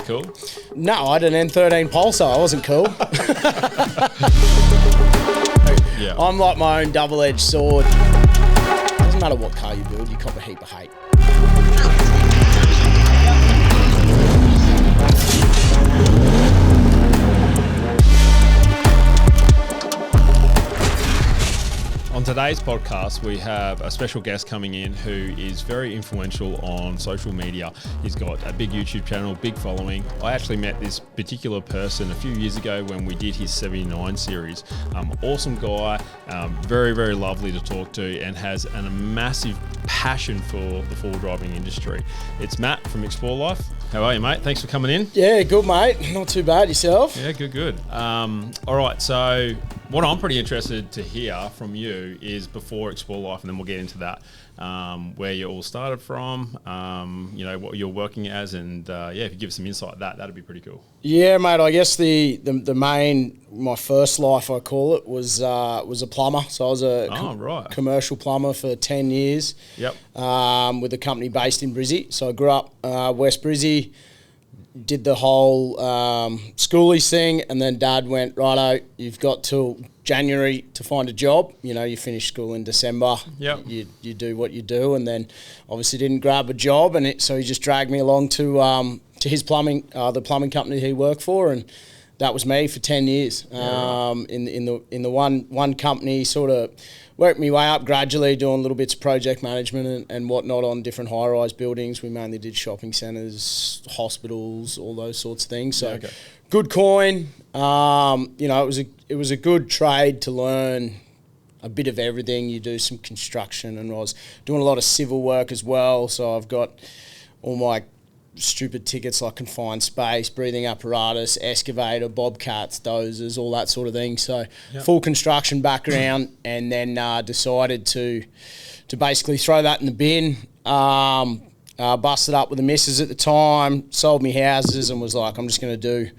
cool? No, I had an N13 Pulsar. I wasn't cool. Yeah. I'm like my own double-edged sword. Doesn't matter what car you build, you cop a heap of hate. On today's podcast, we have a special guest coming in who is very influential on social media. He's got a big YouTube channel, big following. I actually met this particular person a few years ago when we did his 79 series. Awesome guy, very, very lovely to talk to, and has a massive passion for the four-wheel driving industry. It's Matt from Explore Life. How are you, mate? Thanks for coming in. Yeah, good, mate. Not too bad. Yourself? Yeah, good. All right, so what I'm pretty interested to hear from you is before Explore Life, and then we'll get into that, where you all started from, what you're working as, and if you give us some insight that'd be pretty cool. Yeah, mate. I guess the main, my first life, I call it, was a plumber. So I was a commercial plumber for 10 years. Yep. With a company based in Brizzy. So I grew up West Brizzy, did the whole schoolies thing, and then Dad went, righto, you've got till January to find a job. You finish school in December. Yep. You do what you do, and then obviously didn't grab a job, and so he just dragged me along to his plumbing, the plumbing company he worked for, and that was me for 10 years. In the one company, sort of worked my way up gradually, doing little bits of project management and whatnot on different high-rise buildings. We mainly did shopping centres, hospitals, all those sorts of things. So good coin. It was a good trade to learn a bit of everything. You do some construction, and I was doing a lot of civil work as well. So I've got all my stupid tickets like confined space, breathing apparatus, excavator, bobcats, dozers, all that sort of thing. So full construction background, and then decided to basically throw that in the bin. Busted up with the missus at the time, sold me houses, and was like, I'm just going to do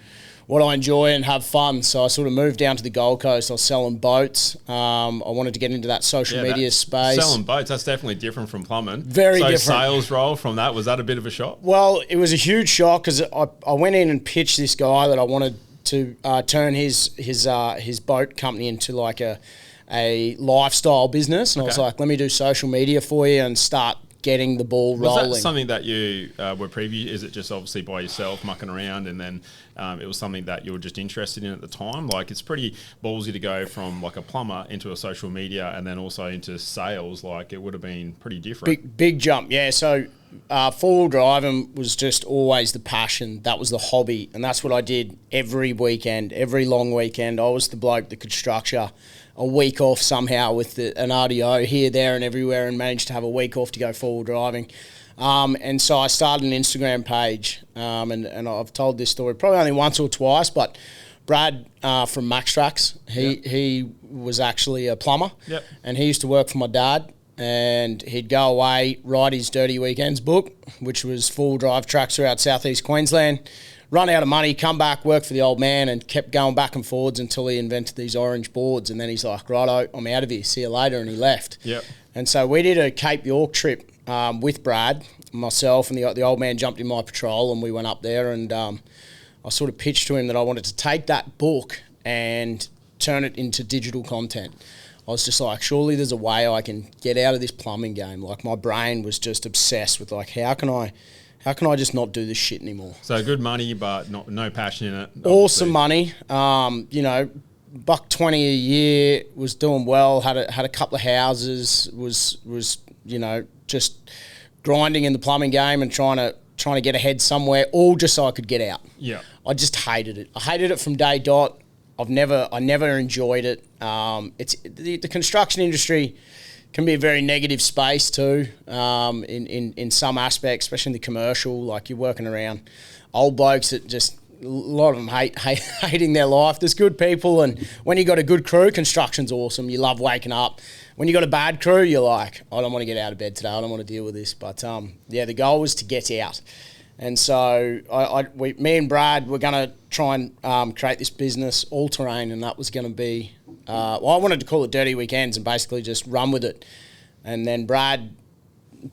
what I enjoy and have fun. So I sort of moved down to the Gold Coast. I was selling boats. I wanted to get into that social media space. Selling boats, that's definitely different from plumbing. Very different. Sales role from that, was that a bit of a shock? Well, it was a huge shock because I went in and pitched this guy that I wanted to turn his boat company into like a lifestyle business. And I was like, let me do social media for you and start getting the ball rolling. Was that something that you were preview? Is it just obviously by yourself mucking around, and then it was something that you were just interested in at the time? Like, it's pretty ballsy to go from like a plumber into a social media and then also into sales. Like, it would have been pretty different. Big jump, yeah. So four-wheel driving was just always the passion. That was the hobby, and that's what I did every weekend, every long weekend. I was the bloke that could structure a week off somehow with an RDO here, there and everywhere, and managed to have a week off to go four-wheel driving. And so I started an Instagram page, and I've told this story probably only once or twice, but Brad from Max Tracks, he was actually a plumber, and he used to work for my dad, and he'd go away, write his Dirty Weekends book, which was four-wheel drive tracks throughout southeast Queensland, run out of money, come back, work for the old man, and kept going back and forwards until he invented these orange boards. And then he's like, righto, I'm out of here, see you later, and he left. Yep. And so we did a Cape York trip with Brad, myself, and the old man jumped in my patrol, and we went up there, and I sort of pitched to him that I wanted to take that book and turn it into digital content. I was just like, surely there's a way I can get out of this plumbing game. Like, my brain was just obsessed with like, how can I just not do this shit anymore? So good money, but no passion in it. Obviously. Awesome money. $120 a year, was doing well, had a couple of houses, was just grinding in the plumbing game and trying to get ahead somewhere, all just so I could get out. Yeah. I just hated it. I hated it from day dot. I never enjoyed it. It's the construction industry can be a very negative space too, in some aspects, especially in the commercial. Like, you're working around old blokes that just, a lot of them hating their life. There's good people, and when you got a good crew, construction's awesome. You love waking up. When you got a bad crew, you're like, I don't want to get out of bed today. I don't want to deal with this. But the goal was to get out. And so me and Brad were going to try and create this business, all terrain, and that was going to be, I wanted to call it Dirty Weekends and basically just run with it. And then Brad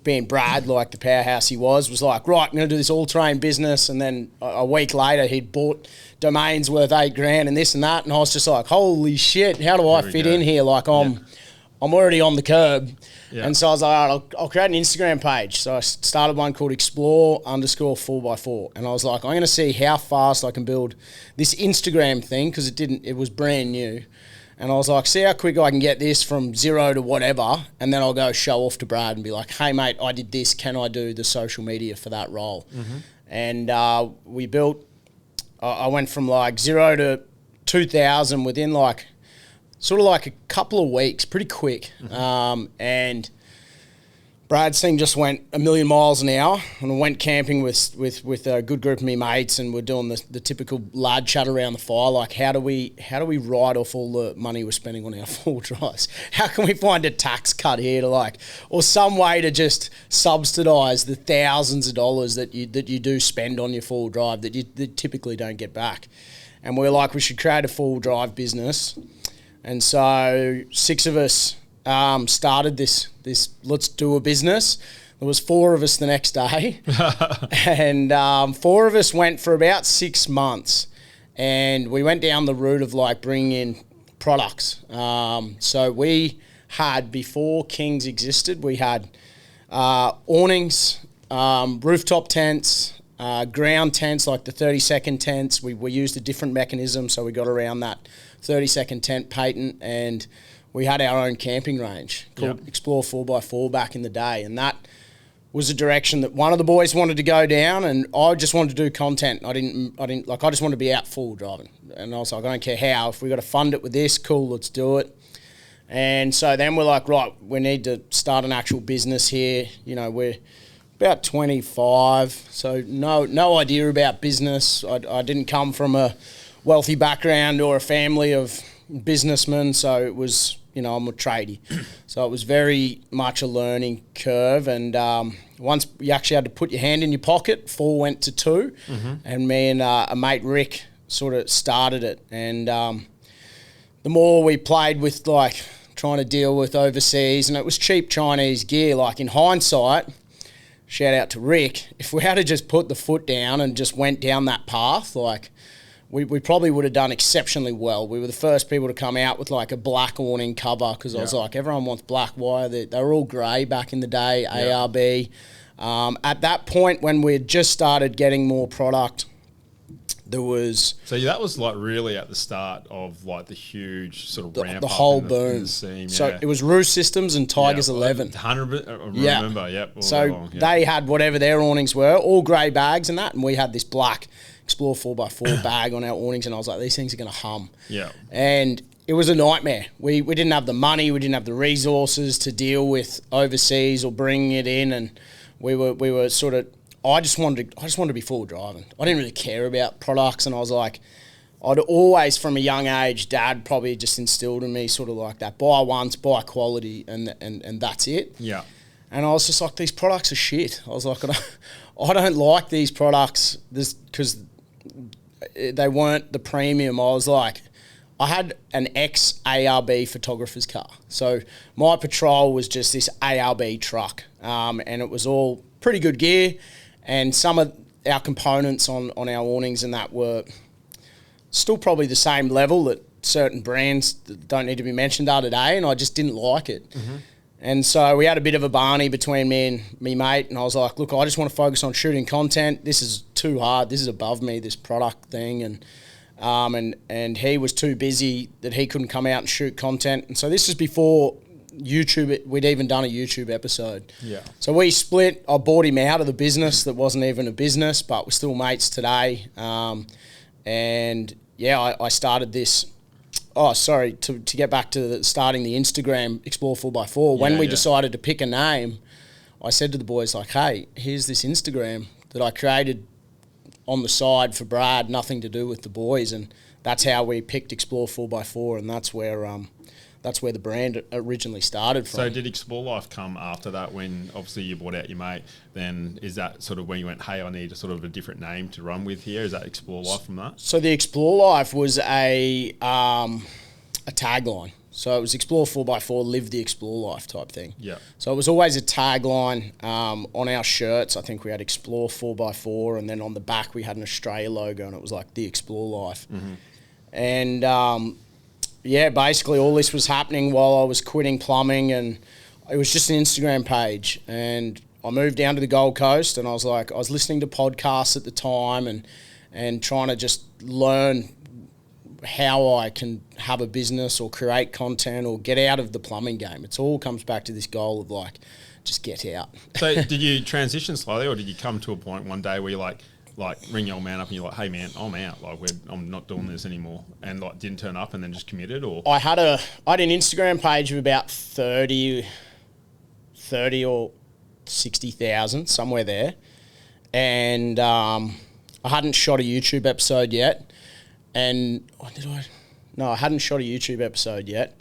being Brad, like the powerhouse he was like, right, I'm going to do this all-terrain business. And then a week later, he'd bought domains worth $8,000 and this and that. And I was just like, holy shit, how do I fit in here? Like I'm already on the curb. Yeah. And so I was like, all right, I'll create an Instagram page. So I started one called explore_4x4. And I was like, I'm going to see how fast I can build this Instagram thing, because it was brand new. And I was like, see how quick I can get this from zero to whatever, and then I'll go show off to Brad and be like, hey, mate, I did this. Can I do the social media for that role? Mm-hmm. And we built – I went from like 0 to 2,000 within like sort of like a couple of weeks, pretty quick. Mm-hmm. And Brad's thing just went a million miles an hour, and I went camping with a good group of me mates, and we're doing the typical lad chat around the fire, like how do we write off all the money we're spending on our four drives? How can we find a tax cut here to like, or some way to just subsidise the thousands of dollars that you do spend on your four drive that you typically don't get back? And we're like, we should create a four drive business, and so 6 of us started this let's do a business. There was 4 of us the next day, and 4 of us went for about 6 months, and we went down the route of like bringing in products. So we had, before Kings existed, we had awnings, rooftop tents, ground tents, like the 30-second tents. We used a different mechanism, so we got around that 30-second tent patent, and we had our own camping range called Explore 4x4 back in the day, and that was a direction that one of the boys wanted to go down, and I just wanted to do content. I just wanted to be out full driving, and I was like, I don't care how. If we got to fund it with this, cool, let's do it. And so then we're like, right, we need to start an actual business here. You know, we're about 25, so no idea about business. I didn't come from a wealthy background or a family of businessmen, so it was, you know, I'm a tradie. So it was very much a learning curve, and once you actually had to put your hand in your pocket, 4 went to 2, and me and a mate Rick sort of started it. And the more we played with like trying to deal with overseas, and it was cheap Chinese gear, like in hindsight, shout out to Rick, if we had to just put the foot down and just went down that path, like we probably would have done exceptionally well. We were the first people to come out with like a black awning cover, because I was like, everyone wants black wire. They were all grey back in the day, ARB. At that point, when we had just started getting more product, there was... So that was like really at the start of like the huge sort of ramp the up whole in boom. In the scene, So it was Roost Systems and Tigers 11. 100, I remember, So they had whatever their awnings were, all grey bags and that, and we had this black Explore 4x4 bag on our awnings, and I was like, these things are going to hum. Yeah. And it was a nightmare. We didn't have the money, we didn't have the resources to deal with overseas or bringing it in, and we were sort of... I just wanted to be full driving. I didn't really care about products, and I was like, I'd always, from a young age, Dad probably just instilled in me sort of like that, buy once, buy quality, and that's it. Yeah. And I was just like, these products are shit. I was like, I don't like these products because they weren't the premium. I was like, I had an ex-ARB photographer's car. So my patrol was just this ARB truck, and it was all pretty good gear. And some of our components on our awnings and that were still probably the same level that certain brands that don't need to be mentioned are today, and I just didn't like it. Mm-hmm. And so we had a bit of a barney between me and me mate, and I was like, look, I just want to focus on shooting content. This is too hard. This is above me, this product thing. And he was too busy that he couldn't come out and shoot content. And so this is before YouTube, we'd even done a YouTube episode. Yeah. So we split. I bought him out of the business that wasn't even a business, but we're still mates today. And yeah, I started this. Oh, sorry, to get back to starting the Instagram Explore 4x4. When we decided to pick a name, I said to the boys, like, hey, here's this Instagram that I created on the side for Brad, nothing to do with the boys. And that's how we picked Explore 4x4, and that's where the brand originally started from. So did Explore Life come after that, when obviously you bought out your mate? Then is that sort of when you went, hey, I need a sort of a different name to run with here? Is that Explore Life from that? So the Explore Life was a tagline. So it was Explore 4x4, live the Explore life type thing. Yeah. So it was always a tagline on our shirts. I think we had Explore 4x4, and then on the back we had an Australia logo, and it was like the Explore life. Mm-hmm. And yeah, basically all this was happening while I was quitting plumbing, and it was just an Instagram page. And I moved down to the Gold Coast, and I was listening to podcasts at the time and trying to just learn how I can have a business or create content or get out of the plumbing game. It all comes back to this goal of like, just get out. So did you transition slowly, or did you come to a point one day where you're like ring your old man up and you're like, hey man, I'm out, like I'm not doing this anymore, and like didn't turn up and then just committed? Or I had an Instagram page of about 30 or 60,000, somewhere there. And I hadn't shot a YouTube episode yet. And I hadn't shot a YouTube episode yet.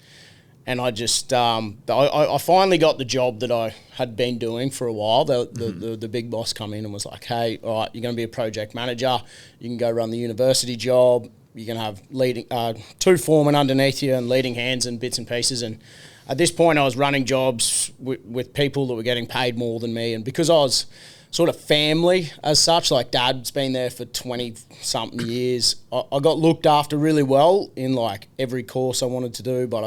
And I just, I finally got the job that I had been doing for a while. The big boss come in and was like, hey, all right, you're going to be a project manager. You can go run the university job. You're going to have leading 2 foremen underneath you and leading hands and bits and pieces. And at this point, I was running jobs with people that were getting paid more than me. And because I was sort of family as such, like Dad's been there for 20-something years, I got looked after really well in like every course I wanted to do, but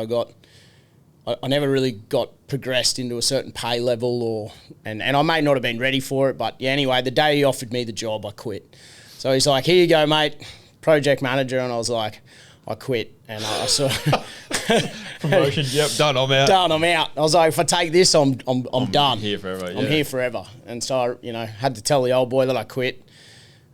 I never really got progressed into a certain pay level, and I may not have been ready for it, but yeah, anyway, the day he offered me the job, I quit. So he's like, here you go, mate, project manager, and I was like, I quit, and I sort of promotion, yep, done, I'm out. Done, I'm out. I was like, if I take this, I'm done. Here forever. Yeah. I'm here forever. And so I had to tell the old boy that I quit.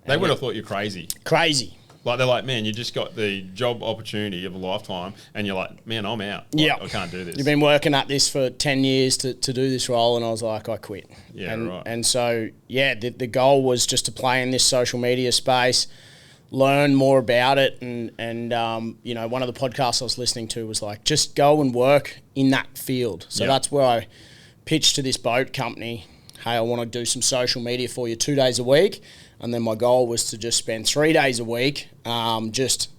They would have thought you're crazy. Crazy. Like they're like, man, you just got the job opportunity of a lifetime, and you're like, man, I'm out. Like, yeah, I can't do this. You've been working at this for 10 years to do this role, and I was like, I quit. Yeah, right. And so yeah, the goal was just to play in this social media space, learn more about it, and one of the podcasts I was listening to was like, just go and work in that field. So that's where I pitched to this boat company, hey, I want to do some social media for you 2 days a week. And then my goal was to just spend 3 days a week just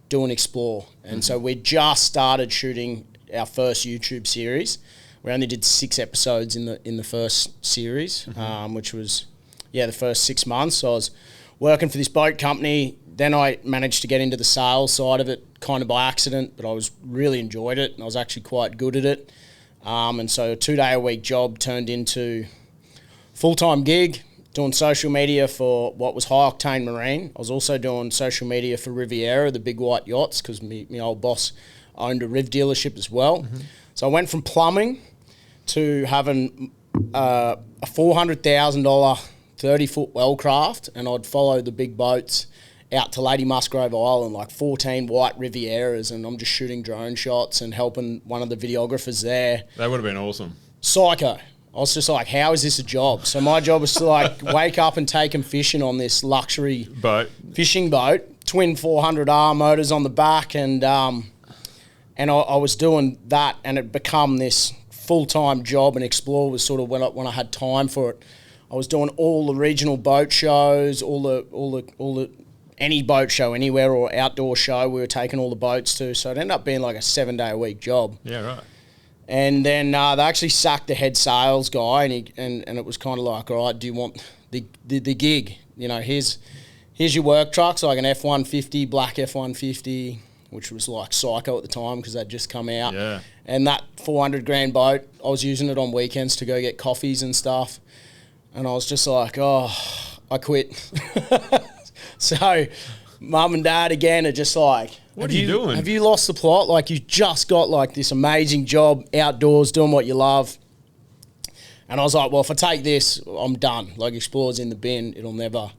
doing Explore. And so we just started shooting our first YouTube series. We only did 6 episodes in the first series, which was, the first 6 months. So I was working for this boat company. Then I managed to get into the sales side of it kind of by accident, but I really enjoyed it, and I was actually quite good at it. And so a 2-day-a-week job turned into full-time gig, doing social media for what was High Octane Marine. I was also doing social media for Riviera, the big white yachts, because my old boss owned a Riv dealership as well. So I went from plumbing to having a $400,000 30-foot wellcraft, and I'd follow the big boats out to Lady Musgrave Island, like 14 white Rivieras, and I'm just shooting drone shots and helping one of the videographers there. That would have been awesome. Psycho. I was just like, how is this a job? So my job was to like wake up and take them fishing on this luxury fishing boat, twin 400R motors on the back, and I was doing that, and it become this full-time job, and Explore was sort of when I had time for it. I was doing all the regional boat shows, all the any boat show anywhere or outdoor show we were taking all the boats to. So it ended up being like a 7-day-a-week job. Yeah, right. And then they actually sacked the head sales guy, and it was kind of like, all right, do you want the gig? Here's your work trucks, like an F-150, black F-150, which was like psycho at the time because they'd just come out. Yeah. And that $400,000 boat, I was using it on weekends to go get coffees and stuff. And I was just like, oh, I quit. So mum and dad again are just like, what are you doing? Have you lost the plot? Like, you just got like this amazing job outdoors doing what you love. And I was like, well, if I take this, I'm done. Like, Explore's in the bin. It'll never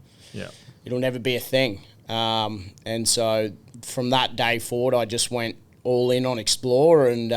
be a thing. And so from that day forward, I just went all in on Explore. And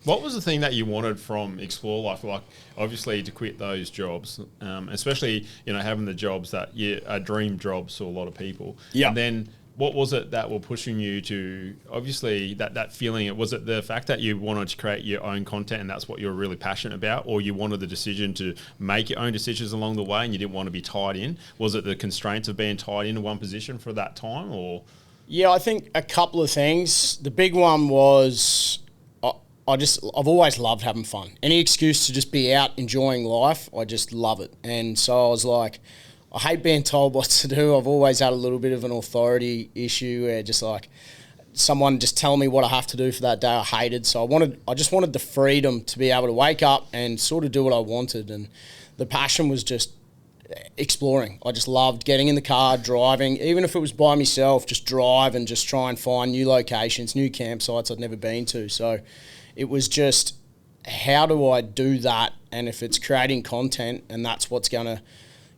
what was the thing that you wanted from Explore Life? Like, obviously, to quit those jobs, especially having the jobs that are dream jobs to a lot of people. Yeah. And then what was it that were pushing you to, obviously, that feeling? Was it the fact that you wanted to create your own content and that's what you were really passionate about, or you wanted the decision to make your own decisions along the way and you didn't want to be tied in? Was it the constraints of being tied into one position for that time, or? Yeah, I think a couple of things. The big one was I've always loved having fun. Any excuse to just be out enjoying life, I just love it. And so I was like, I hate being told what to do. I've always had a little bit of an authority issue where just like someone just telling me what I have to do for that day I hated. So I just wanted the freedom to be able to wake up and sort of do what I wanted. And the passion was just exploring. I just loved getting in the car, driving, even if it was by myself, just drive and just try and find new locations, new campsites I'd never been to. So it was just, how do I do that? And if it's creating content and that's what's going to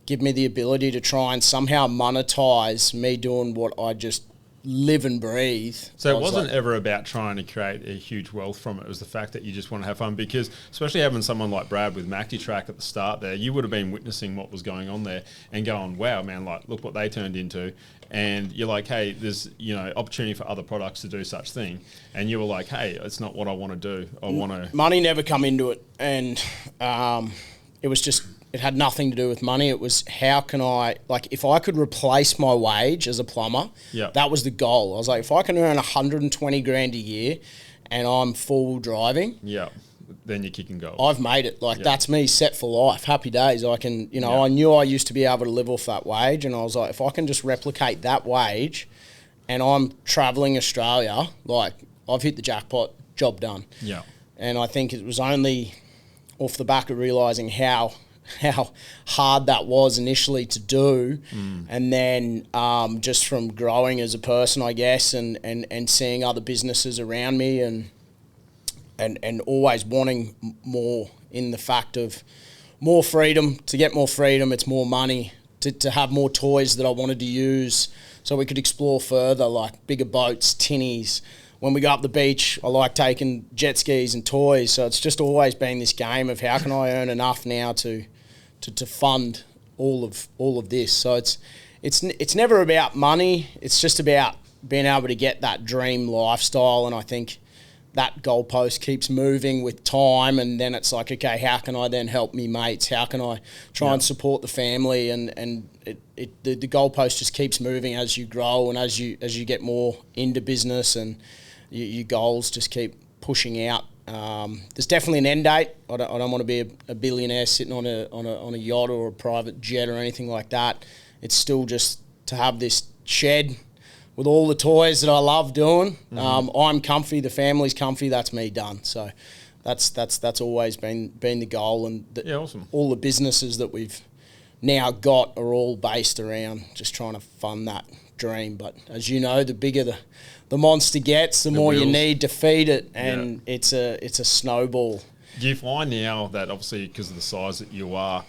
give me the ability to try and somehow monetize me doing what I just live and breathe. So it wasn't ever about trying to create a huge wealth from it. It was the fact that you just want to have fun, because especially having someone like Brad with MaxiTrack at the start there, you would have been witnessing what was going on there and going, wow, man, like, look what they turned into. And you're like, hey, there's, opportunity for other products to do such thing. And you were like, hey, it's not what I want to do. I want to... Money never come into it. And it was just... It had nothing to do with money. It was, how can I, like, if I could replace my wage as a plumber, that was the goal. I was like, if I can earn 120 grand a year and I'm full driving, then you're kicking goals. I've made it. Like, that's me set for life. Happy days. I can, I knew I used to be able to live off that wage, and I was like, if I can just replicate that wage and I'm traveling Australia, like, I've hit the jackpot, job done. Yeah. And I think it was only off the back of realising how hard that was initially to do, and then just from growing as a person, I guess, and seeing other businesses around me, and always wanting more, in the fact of more freedom. To get more freedom, it's more money. To have more toys that I wanted to use so we could explore further, like bigger boats, tinnies. When we go up the beach, I like taking jet skis and toys. So it's just always been this game of how can I earn enough now to fund all of this. So it's never about money. It's just about being able to get that dream lifestyle. And I think that goalpost keeps moving with time. And then it's like, okay, how can I then help me mates? How can I try and support the family? And the goalpost just keeps moving as you grow and as you get more into business, and your goals just keep pushing out. There's definitely an end date. I don't want to be a billionaire sitting on a yacht or a private jet or anything like that. It's still just to have this shed with all the toys that I love doing. I'm comfy, the family's comfy. That's me done. So that's always been the goal. And awesome. All the businesses that we've now got are all based around just trying to fund that dream. But as you know, the bigger the monster gets, the more wheels you need to feed it, and it's a snowball. Do you find now that, obviously because of the size that you are,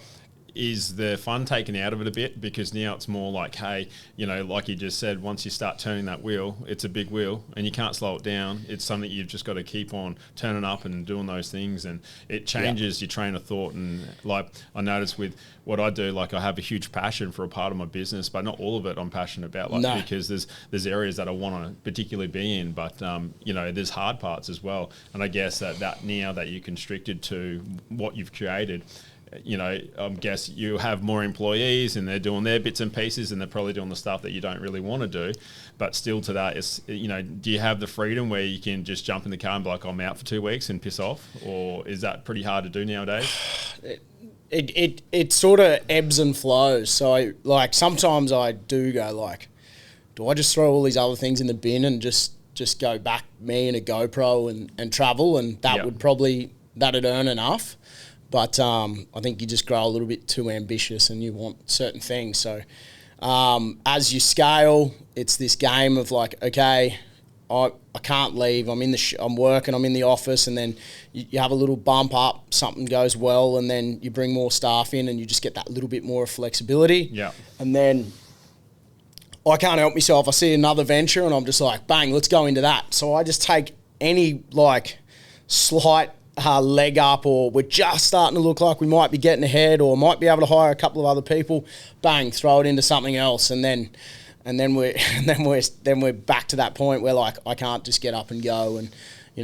is the fun taken out of it a bit? Because now it's more like, hey, like you just said, once you start turning that wheel, it's a big wheel and you can't slow it down. It's something you've just got to keep on turning up and doing those things, and it changes your train of thought. And like I notice with what I do, like I have a huge passion for a part of my business, but not all of it I'm passionate about, because there's areas that I want to particularly be in, but there's hard parts as well. And I guess that now that you're constricted to what you've created, I guess you have more employees and they're doing their bits and pieces, and they're probably doing the stuff that you don't really want to do. But still to that, it's, do you have the freedom where you can just jump in the car and be like, I'm out for 2 weeks and piss off? Or is that pretty hard to do nowadays? It sort of ebbs and flows. So like sometimes I do go like, do I just throw all these other things in the bin and just go back me and a GoPro and travel, and that that'd earn enough? But I think you just grow a little bit too ambitious and you want certain things. So as you scale, it's this game of like, okay, I can't leave. I'm I'm working. I'm in the office, and then you have a little bump up. Something goes well, and then you bring more staff in, and you just get that little bit more flexibility. Yeah. And then I can't help myself. I see another venture, and I'm just like, bang, let's go into that. So I just take any like slight leg up, or we're just starting to look like we might be getting ahead, or might be able to hire a couple of other people, bang, throw it into something else, and then we're back to that point where like I can't just get up and go. And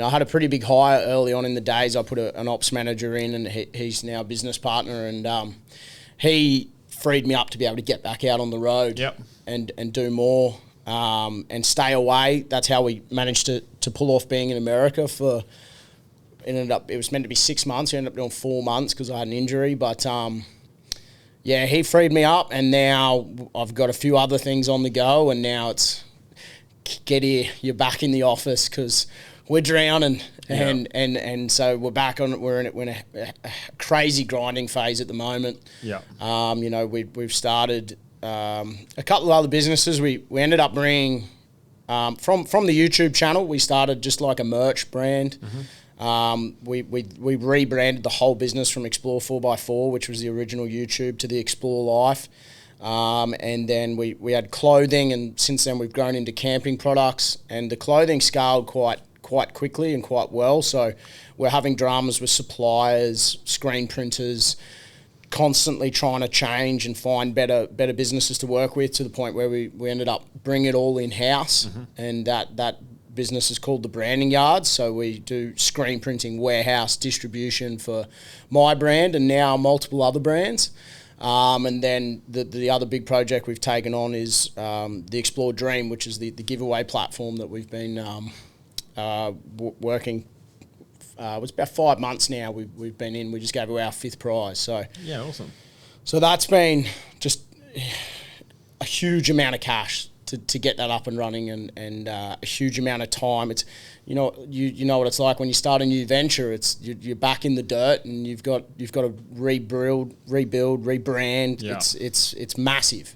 I had a pretty big hire early on in the days. I put an ops manager in, and he's now a business partner, and he freed me up to be able to get back out on the road and do more and stay away. That's how we managed to pull off being in America for it was meant to be 6 months. It ended up doing 4 months because I had an injury. But yeah, he freed me up, and now I've got a few other things on the go, and now it's get here, you're back in the office because we're drowning, and so we're back on. We're in a crazy grinding phase at the moment. Yeah. You know, we've started a couple of other businesses. We ended up bringing from the YouTube channel. We started just like a merch brand. We rebranded the whole business from Explore 4x4, which was the original YouTube, to the Explore Life. And then we had clothing, and since then we've grown into camping products, and the clothing scaled quite quickly and quite well. So we're having dramas with suppliers, screen printers, constantly trying to change and find better businesses to work with, to the point where we ended up bringing it all in-house. And that business is called the Branding Yard. So we do screen printing, warehouse, distribution for my brand and now multiple other brands. And then the other big project we've taken on is the Explore Dream, which is the giveaway platform that we've been working. It's about 5 months now we've been in. We just gave away our 5th prize. So Yeah, awesome. So that's been just a huge amount of cash to get that up and running, and a huge amount of time. It's you know what it's like when you start a new venture. It's you're back in the dirt, and you've got to rebuild, rebrand. Yeah. It's massive.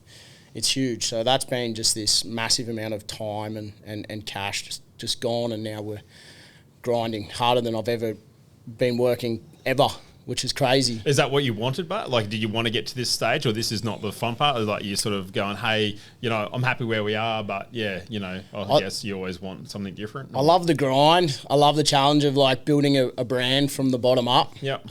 It's huge. So that's been just this massive amount of time and cash just gone, and now we're grinding harder than I've ever been working ever, which is crazy. Is that what you wanted, but like, did you want to get to this stage, or this is not the fun part? Or like, you're sort of going, hey, you know, I'm happy where we are, but yeah, you know, I guess you always want something different. I love the grind. I love the challenge of like building a brand from the bottom up. Yep.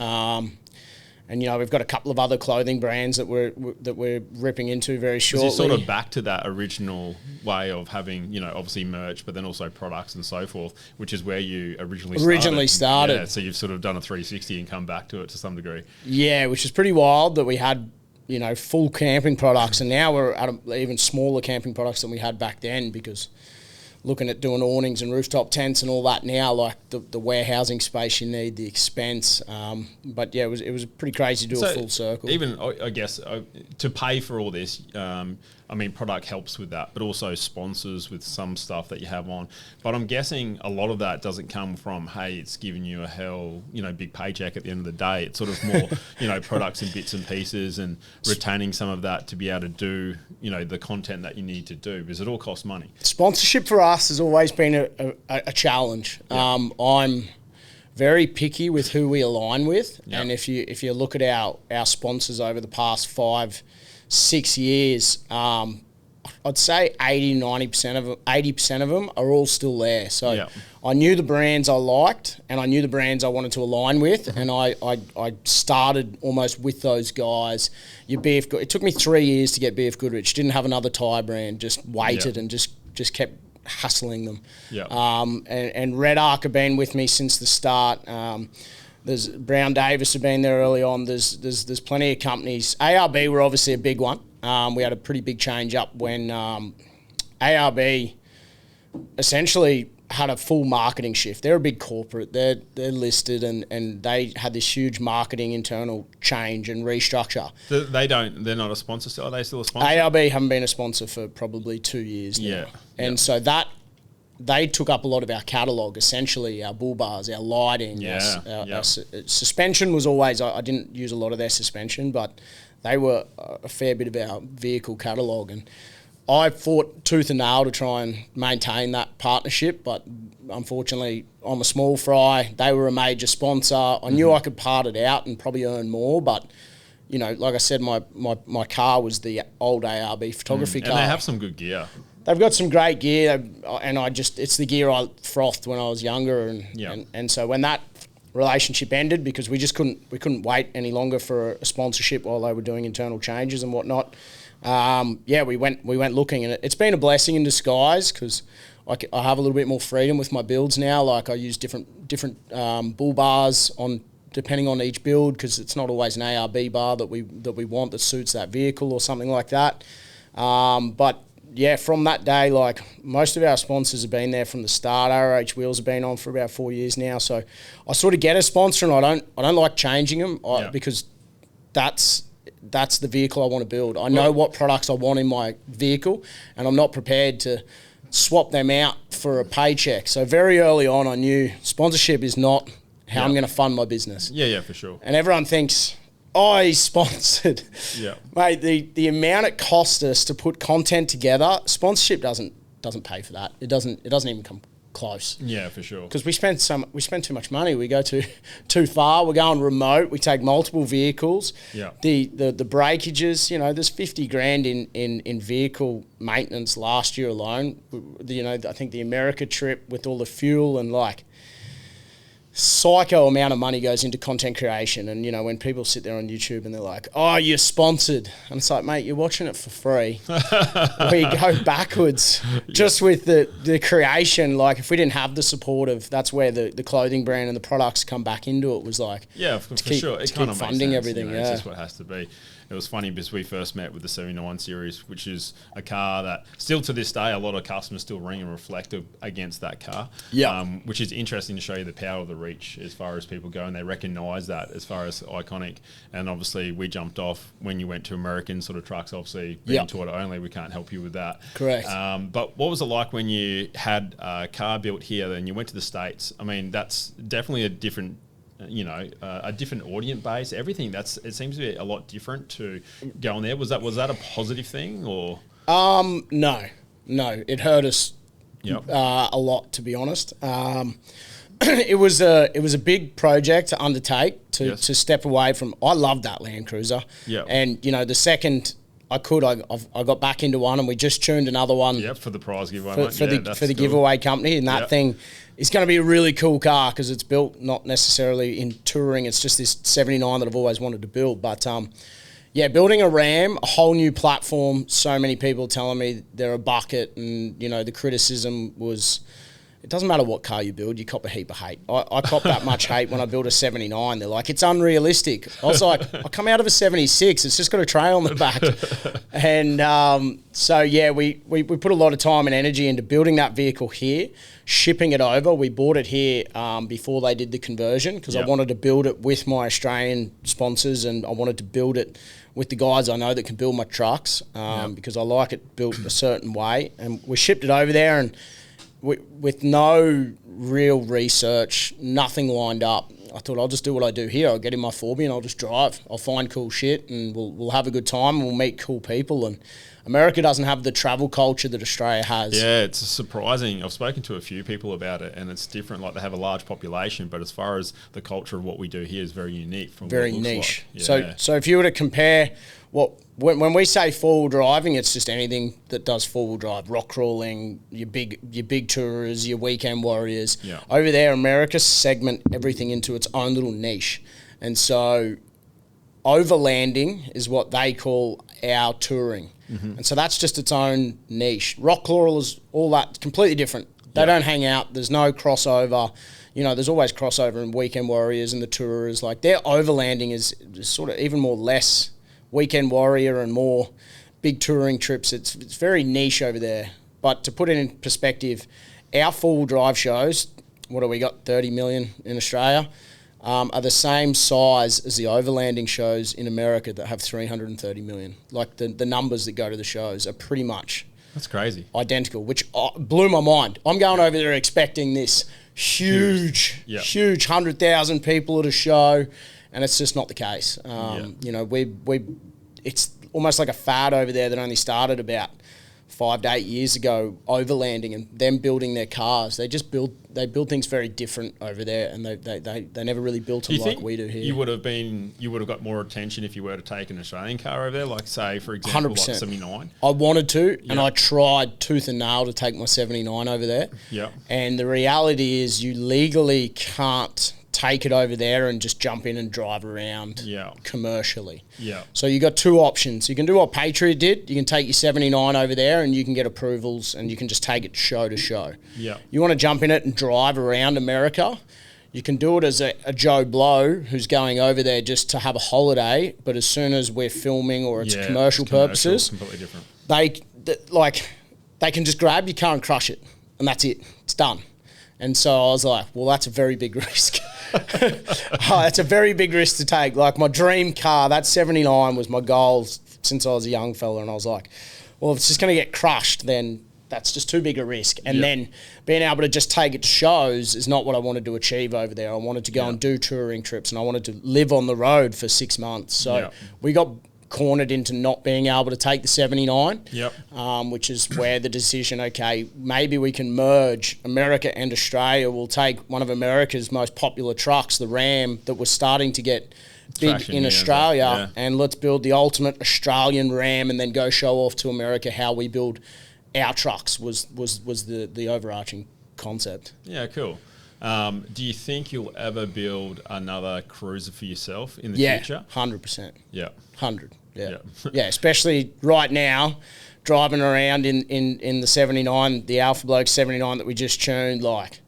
And you know, we've got a couple of other clothing brands that we're ripping into very shortly. So you're sort of back to that original way of having, you know, obviously merch, but then also products and so forth, which is where you originally started. Yeah, so you've sort of done a 360 and come back to it to some degree. Yeah, which is pretty wild that we had, you know, full camping products, and now we're at even smaller camping products than we had back then, because looking at doing awnings and rooftop tents and all that now, like the warehousing space you need, the expense. But yeah, it was pretty crazy to do a full circle. Even, I guess, to pay for all this, I mean, product helps with that, but also sponsors with some stuff that you have on. But I'm guessing a lot of that doesn't come from, hey, it's giving you a big paycheck at the end of the day. It's sort of more, you know, products and bits and pieces, and retaining some of that to be able to do, you know, the content that you need to do, because it all costs money. Sponsorship for us has always been a challenge. Yeah. I'm very picky with who we align with. Yep. And if you look at our sponsors over the past 5-6 years, I'd say 80% of them are all still there. So yep. I knew the brands I liked, and I knew the brands I wanted to align with, and I started almost with those guys. It took me 3 years to get BF Goodrich. Didn't have another tyre brand. Just waited and just kept hustling them. Yep. And Red Arc have been with me since the start. There's Brown Davis have been there early on. There's plenty of companies. ARB were obviously a big one. We had a pretty big change up when ARB essentially had a full marketing shift. They're a big corporate. They're listed, and they had this huge marketing internal change and restructure. They're not a sponsor still? Are they still a sponsor? ARB haven't been a sponsor for probably 2 years now. Yeah. And so they took up a lot of our catalogue, essentially our bull bars, our lighting, our suspension was always, I didn't use a lot of their suspension, but they were a fair bit of our vehicle catalogue, and I fought tooth and nail to try and maintain that partnership, but unfortunately I'm a small fry. They were a major sponsor. I knew I could part it out and probably earn more, but you know, like I said, my car was the old ARB photography car. And they have some good gear. They've got some great gear, and it's the gear I frothed when I was younger, and so when that relationship ended, because we couldn't wait any longer for a sponsorship while they were doing internal changes and whatnot. We went looking, and it's been a blessing in disguise, because I have a little bit more freedom with my builds now. Like I use different bull bars depending on each build, because it's not always an ARB bar that we want that suits that vehicle or something like that. But yeah, from that day, like most of our sponsors have been there from the start. ROH Wheels have been on for about 4 years now. So I sort of get a sponsor, and I don't like changing them because that's the vehicle I want to build. I know what products I want in my vehicle, and I'm not prepared to swap them out for a paycheck. So very early on, I knew sponsorship is not how I'm going to fund my business. Yeah, for sure. And everyone thinks, oh, he's sponsored. Yeah. Mate, the amount it costs us to put content together, sponsorship doesn't pay for that. It doesn't even come close. Yeah, for sure. Because we spend too much money. We go too far. We're going remote. We take multiple vehicles. Yeah. The breakages, there's 50 grand in vehicle maintenance last year alone. I think the America trip with all the fuel and like psycho amount of money goes into content creation. And when people sit there on YouTube and they're like, oh, you're sponsored, and it's like, mate, you're watching it for free. We go backwards just with the creation. Like if we didn't have the support that's where the clothing brand and the products come back into it, was like, for sure, it kind of funding makes sense, everything. It's just what has to be. It was funny because we first met with the 79 series, which is a car that still to this day, a lot of customers still ring and reflect against that car. Yeah. Which is interesting to show you the power of the reach as far as people go, and they recognise that as far as iconic. And obviously we jumped off when you went to American sort of trucks, obviously being Toyota only, we can't help you with that. Correct. But what was it like when you had a car built here and you went to the States? I mean, that's definitely a different audience base, everything. It seems to be a lot different to going there. Was that a positive thing or? No, it hurt us a lot, to be honest. It was a big project to undertake to step away from. I loved that Land Cruiser. Yeah. And the second I got back into one, and we just tuned another one. Yep, for the prize giveaway. For the giveaway company, and that thing is going to be a really cool car because it's built not necessarily in touring. It's just this 79 that I've always wanted to build. But building a Ram, a whole new platform. So many people telling me they're a bucket, and the criticism was, it doesn't matter what car you build, you cop a heap of hate. I cop that much hate when I build a 79. They're like, it's unrealistic. I was like, I come out of a 76, it's just got a tray on the back. And we put a lot of time and energy into building that vehicle here, shipping it over. We bought it here before they did the conversion because I wanted to build it with my Australian sponsors, and I wanted to build it with the guys I know that can build my trucks because I like it built a certain way. And we shipped it over there, and with no real research, nothing lined up, I thought I'll just do what I do here. I'll get in my 4B and I'll just drive. I'll find cool shit and we'll have a good time and we'll meet cool people. And America doesn't have the travel culture that Australia has. Yeah, it's surprising. I've spoken to a few people about it, and it's different. Like, they have a large population, but as far as the culture of what we do here is very unique. Very niche. Like. Yeah. So if you were to compare when we say four-wheel driving, it's just anything that does four-wheel drive, rock crawling, your big tourers, your weekend warriors. Yeah. Over there, America segment everything into its own little niche. And so overlanding is what they call our touring. Mm-hmm. And so that's just its own niche. Rock crawlers, all that, completely different. They don't hang out. There's no crossover. There's always crossover in weekend warriors and the tourers. Like, their overlanding is sort of even more less weekend warrior and more big touring trips. It's very niche over there. But to put it in perspective, our four-wheel drive shows, what do we got, 30 million in Australia, are the same size as the overlanding shows in America that have 330 million. Like, the numbers that go to the shows are pretty much... That's crazy. Identical, which blew my mind. I'm going over there expecting this huge 100,000 people at a show, and it's just not the case. It's almost like a fad over there that only started about 5 to 8 years ago, overlanding and them building their cars. They build things very different over there, and they never really built them like we do here. You would have got more attention if you were to take an Australian car over there, like, say, for example, 100%. Like 79. I wanted to, and I tried tooth and nail to take my 79 over there. Yeah. And the reality is, you legally can't take it over there and just jump in and drive around commercially. Yeah. So you got two options. You can do what Patriot did. You can take your 79 over there and you can get approvals and you can just take it show to show. Yeah. You want to jump in it and drive around America, you can do it as a Joe Blow who's going over there just to have a holiday, but as soon as we're filming or it's commercial purposes, completely different. they can just grab your car and crush it, and that's it. It's done. And so I was like, well, that's a very big risk. That's a very big risk to take. Like my dream car, that 79 was my goal since I was a young fella. And I was like, well, if it's just going to get crushed, then that's just too big a risk. And then being able to just take it to shows is not what I wanted to achieve over there. I wanted to go and do touring trips, and I wanted to live on the road for 6 months. So we got cornered into not being able to take the 79, which is where the decision, okay, maybe we can merge America and Australia. We'll take one of America's most popular trucks, the Ram, that was starting to get big traction in Australia, and let's build the ultimate Australian Ram and then go show off to America how we build our trucks was the overarching concept. Yeah, cool. Do you think you'll ever build another cruiser for yourself in the future? 100%. Yeah. 100. Yeah, especially right now, driving around in the 79, the Alpha Bloke 79 that we just tuned, like,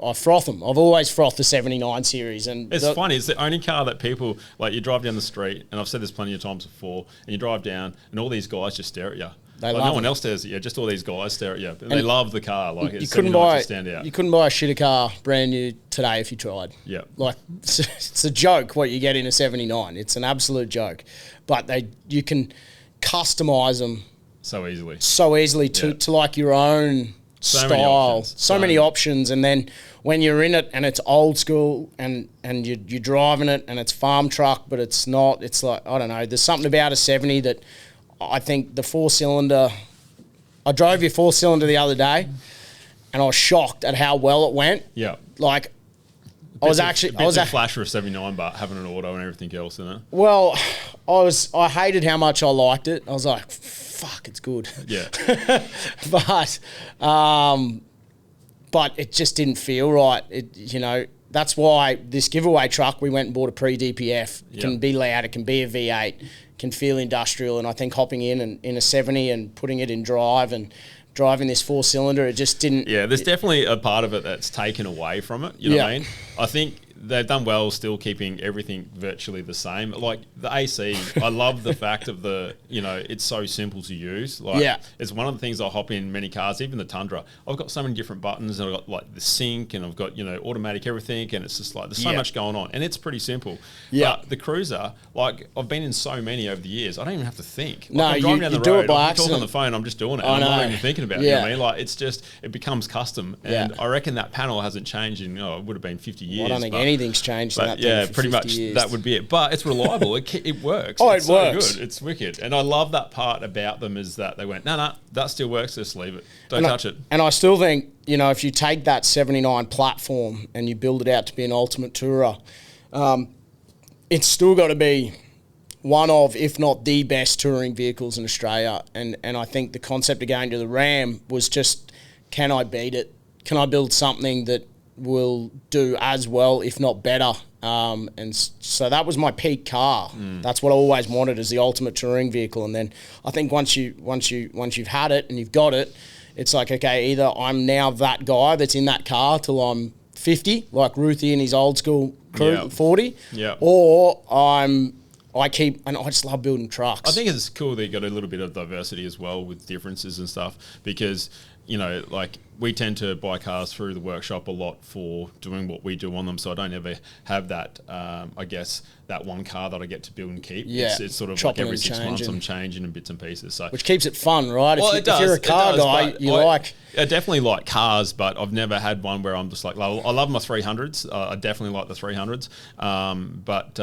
I froth them. I've always frothed the 79 series. And it's funny. It's the only car that people, like, you drive down the street, and I've said this plenty of times before, and you drive down, and all these guys just stare at you. No one else stares at you. Just all these guys stare at you. And they love the car. Like, you couldn't buy a shitter car brand new today if you tried. Yeah. Like, it's a joke what you get in a 79. It's an absolute joke. But you can customize them so easily to like your own style. So many options. And then when you're in it and it's old school and you're driving it and it's farm truck, but it's not, it's like, I don't know, there's something about a 70 that I think the 4-cylinder, I drove your 4-cylinder the other day and I was shocked at how well it went. Yeah. Like, I was a flasher of 79, but having an auto and everything else in it. Well, I hated how much I liked it. I was like, fuck, it's good. Yeah. But it just didn't feel right. That's why this giveaway truck, we went and bought a pre-DPF. It can be loud, it can be a V8, can feel industrial, and I think hopping in a 70 and putting it in drive and driving this 4-cylinder, it just didn't... Yeah, there's definitely a part of it that's taken away from it, you know what I mean? I think they've done well still keeping everything virtually the same. Like the AC, I love the fact of it's so simple to use. Like, it's one of the things I hop in many cars, even the Tundra. I've got so many different buttons, and I've got like the sync, and I've got, automatic everything, and it's just like there's so much going on, and it's pretty simple. Yeah. But the Cruiser, like I've been in so many over the years, I don't even have to think. Like, I'm driving down the road, I'm talking on the phone, I'm just doing it. I'm not even thinking about it. You know what I mean? Like it becomes custom, and I reckon that panel hasn't changed in it would have been 50 years. I don't think anything's changed in that thing for pretty 50 much years. That would be it. But it's reliable. It works. Oh, it works. So good. It's wicked. And I love that part about them is that they went, no, that still works. Just leave it. Don't touch it. And I still think, if you take that 79 platform and you build it out to be an ultimate tourer, it's still got to be one of, if not the best touring vehicles in Australia. And I think the concept of going to the Ram was just, can I beat it? Can I build something that will do as well, if not better? And so that was my peak car. That's what I always wanted, as the ultimate touring vehicle. And then I think once you've had it and you've got it, it's like, okay, either I'm now that guy that's in that car till I'm 50, like Ruthie in his old school crew, 40, or I just love building trucks. I think it's cool that you got a little bit of diversity as well with differences and stuff, because like we tend to buy cars through the workshop a lot for doing what we do on them, so I don't ever have that, I guess, that one car that I get to build and keep. Yeah. It's sort of like every 6 months I'm changing in bits and pieces. So which keeps it fun, right? Well, if you're a car guy, I definitely like cars, but I've never had one where I'm just like, I love my 300s. I definitely like the 300s. But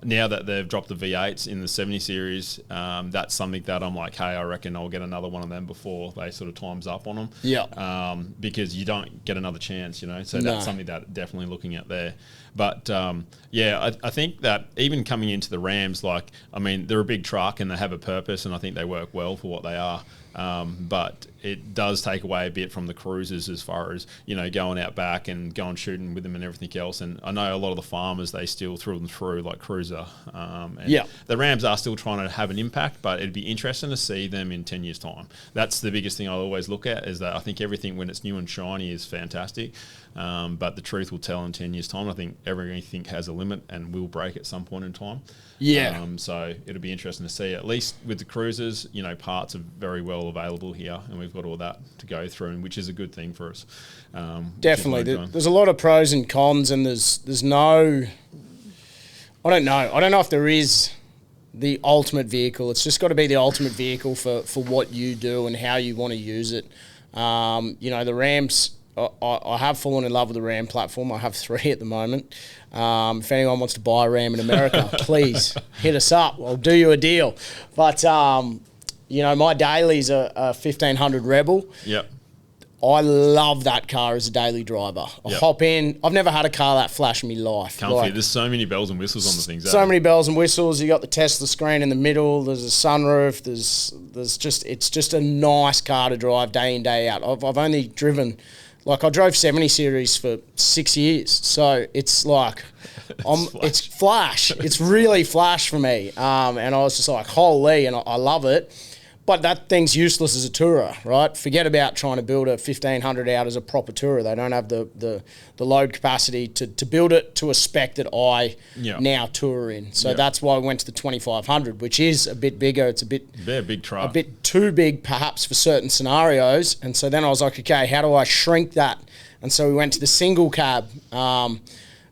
now that they've dropped the V8s in the 70 series, that's something that I'm like, hey, I reckon I'll get another one of them before they sort of times up on them. Yeah. Because you don't get another chance, So that's something that definitely looking at there. But I think that even coming into the Rams, they're a big truck and they have a purpose, and I think they work well for what they are. But it does take away a bit from the cruisers as far as, going out back and going shooting with them and everything else. And I know a lot of the farmers, they still through them through like Cruiser. The Rams are still trying to have an impact, but it'd be interesting to see them in 10 years' time. That's the biggest thing I always look at, is that I think everything when it's new and shiny is fantastic. But the truth will tell in 10 years' time. I think everything has a limit and will break at some point in time. Yeah. So it'll be interesting to see. At least with the cruisers, parts are very well all available here, and we've got all that to go through, and which is a good thing for us. Definitely. There's a lot of pros and cons, and there's no... I don't know if there is the ultimate vehicle. It's just got to be the ultimate vehicle for what you do and how you want to use it. The Rams... I have fallen in love with the Ram platform. I have 3 at the moment. If anyone wants to buy a Ram in America, please hit us up. I'll do you a deal. But, my daily's a 1500 Rebel. Yep. I love that car as a daily driver. I hop in. I've never had a car that flash in my life. Comfy. There's so many bells and whistles on the things. So many bells and whistles. You got the Tesla screen in the middle. There's a sunroof. It's just a nice car to drive day in, day out. I've only driven... I drove 70 series for 6 years, so it's like, it's flash. It's really flash for me, and I was just like, holy, and I love it. But that thing's useless as a tourer, right? Forget about trying to build a 1500 out as a proper tourer. They don't have the load capacity to build it to a spec that I now tour in. So that's why I went to the 2500, which is a bit bigger. It's a big truck. A bit too big perhaps for certain scenarios. And so then I was like, okay, how do I shrink that? And so we went to the single cab.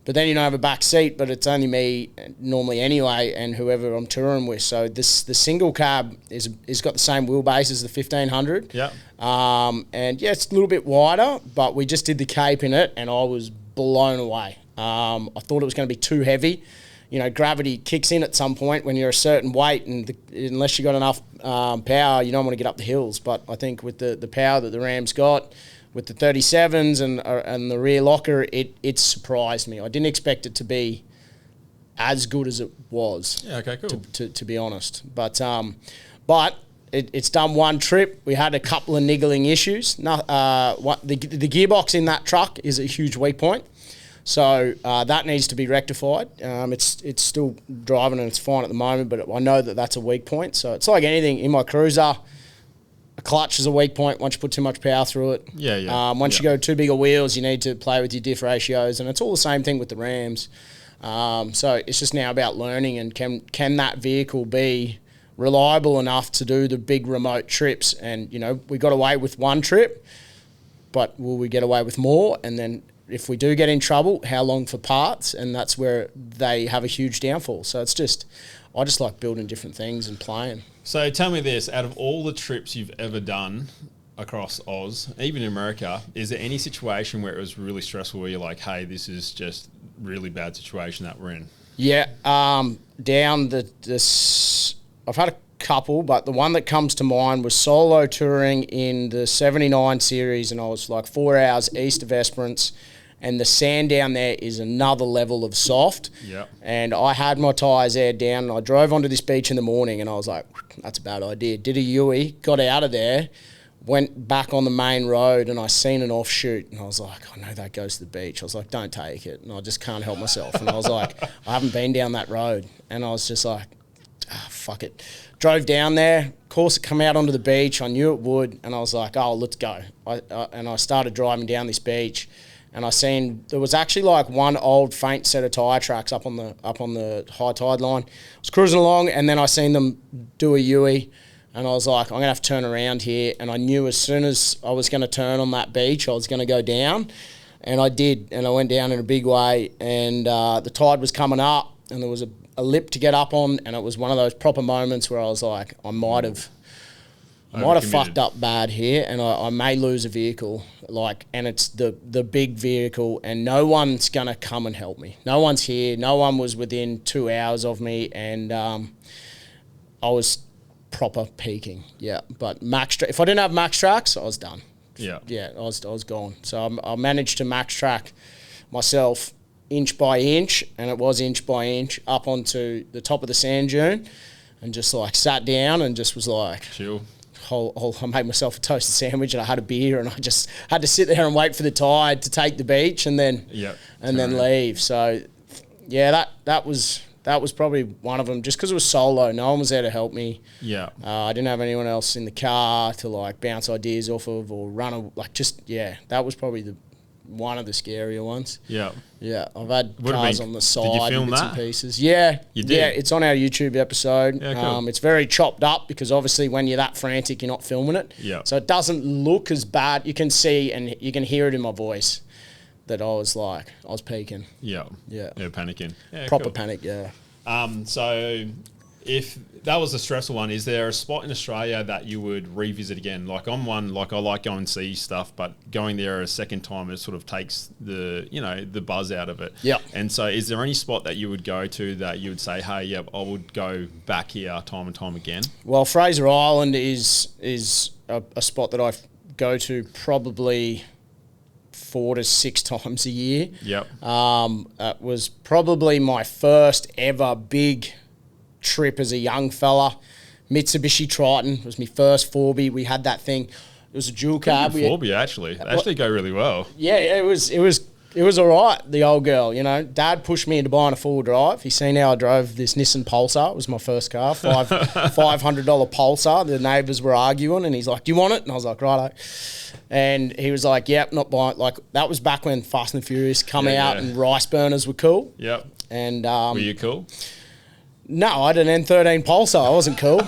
But then you don't have a back seat, but it's only me normally anyway and whoever I'm touring with. So the single cab is got the same wheelbase as the 1500. Yeah. It's a little bit wider, but we just did the Cape in it and I was blown away. I thought it was going to be too heavy. Gravity kicks in at some point when you're a certain weight, and unless you got enough power, you don't want to get up the hills. But I think with the power that the Ram's got, with the 37s and the rear locker, it surprised me. I didn't expect it to be as good as it was. Yeah, okay, cool. To be honest. But it's done one trip. We had a couple of niggling issues. The gearbox in that truck is a huge weak point. So that needs to be rectified. It's still driving and it's fine at the moment, but I know that that's a weak point. So it's like anything in my cruiser. A clutch is a weak point once you put too much power through it. Once you go too big of wheels, you need to play with your diff ratios, and it's all the same thing with the Rams. So it's just now about learning, and can that vehicle be reliable enough to do the big remote trips? And, we got away with one trip, but will we get away with more? And then if we do get in trouble, how long for parts? And that's where they have a huge downfall. So I just like building different things and playing. So tell me this, out of all the trips you've ever done across Oz, even in America, is there any situation where it was really stressful where you're like, hey, this is just really bad situation that we're in? Yeah, down I've had a couple, but the one that comes to mind was solo touring in the 79 series, and I was like 4 hours east of Esperance, and the sand down there is another level of soft. Yeah. And I had my tyres aired down, and I drove onto this beach in the morning, and I was like, that's a bad idea. Did a U-ey, got out of there, went back on the main road, and I seen an offshoot, and I was like, I know that goes to the beach. I was like, don't take it. And I just can't help myself. And I was like, I haven't been down that road. And I was just like, fuck it. Drove down there. Of course, it come out onto the beach. I knew it would, and I was like, oh, let's go. And I started driving down this beach, and I seen there was actually like one old faint set of tyre tracks up on the high tide line. I was cruising along, and then I seen them do a U-ey, and I was like, I'm gonna have to turn around here. And I knew as soon as I was gonna turn on that beach, I was gonna go down, and I did, and I went down in a big way. And the tide was coming up, and there was a lip to get up on, and it was one of those proper moments where I was like, I might have fucked up bad here, and I may lose a vehicle, and it's the big vehicle, and no one's gonna come and help me. No one's here. No one was within 2 hours of me, and I was proper peaking. Yeah, but if I didn't have max tracks, I was done. Yeah, I was gone. So I managed to max track myself inch by inch, and it was inch by inch up onto the top of the sand dune, and just like sat down and just was like chill. I made myself a toasted sandwich, and I had a beer, and I just had to sit there and wait for the tide to take the beach, and then leave. So yeah, that was probably one of them, just because it was solo. No one was there to help me. Yeah, I didn't have anyone else in the car to like bounce ideas off of or run. That was probably one of the scarier ones. Yeah. Yeah, I've had Would've cars been- on the did you side film and bits that? and pieces. Yeah. You did? Yeah, it's on our YouTube episode. Yeah, cool. It's very chopped up because obviously when you're that frantic, you're not filming it. Yeah. So it doesn't look as bad. You can see and you can hear it in my voice that I was peaking. Yeah. Yeah. Yeah, panicking. Yeah, Proper cool. panic, yeah. So if that was a stressful one, is there a spot in Australia that you would revisit again? Like I'm one, like I like going and see stuff, but going there a second time, it sort of takes the, you know, the buzz out of it. Yeah. And so is there any spot that you would go to that you would say, hey, yeah, I would go back here time and time again? Well, Fraser Island is a spot that I go to probably 4 to 6 times a year. Yep. It was probably my first ever big trip as a young fella. Mitsubishi Triton was my first 4B. We had that thing. It was a dual cab. They actually go really well. Yeah, it was all right, the old girl, you know. Dad pushed me into buying a four-wheel drive. He seen how I drove this Nissan Pulsar. It was my first car, $500 Pulsar. The neighbours were arguing, and he's like, do you want it? And I was like, righto. And he was like, yep, not buying it. Like, that was back when Fast and Furious come out and rice burners were cool. Yep. And were you cool? No, I had an N13 Pulsar. I wasn't cool.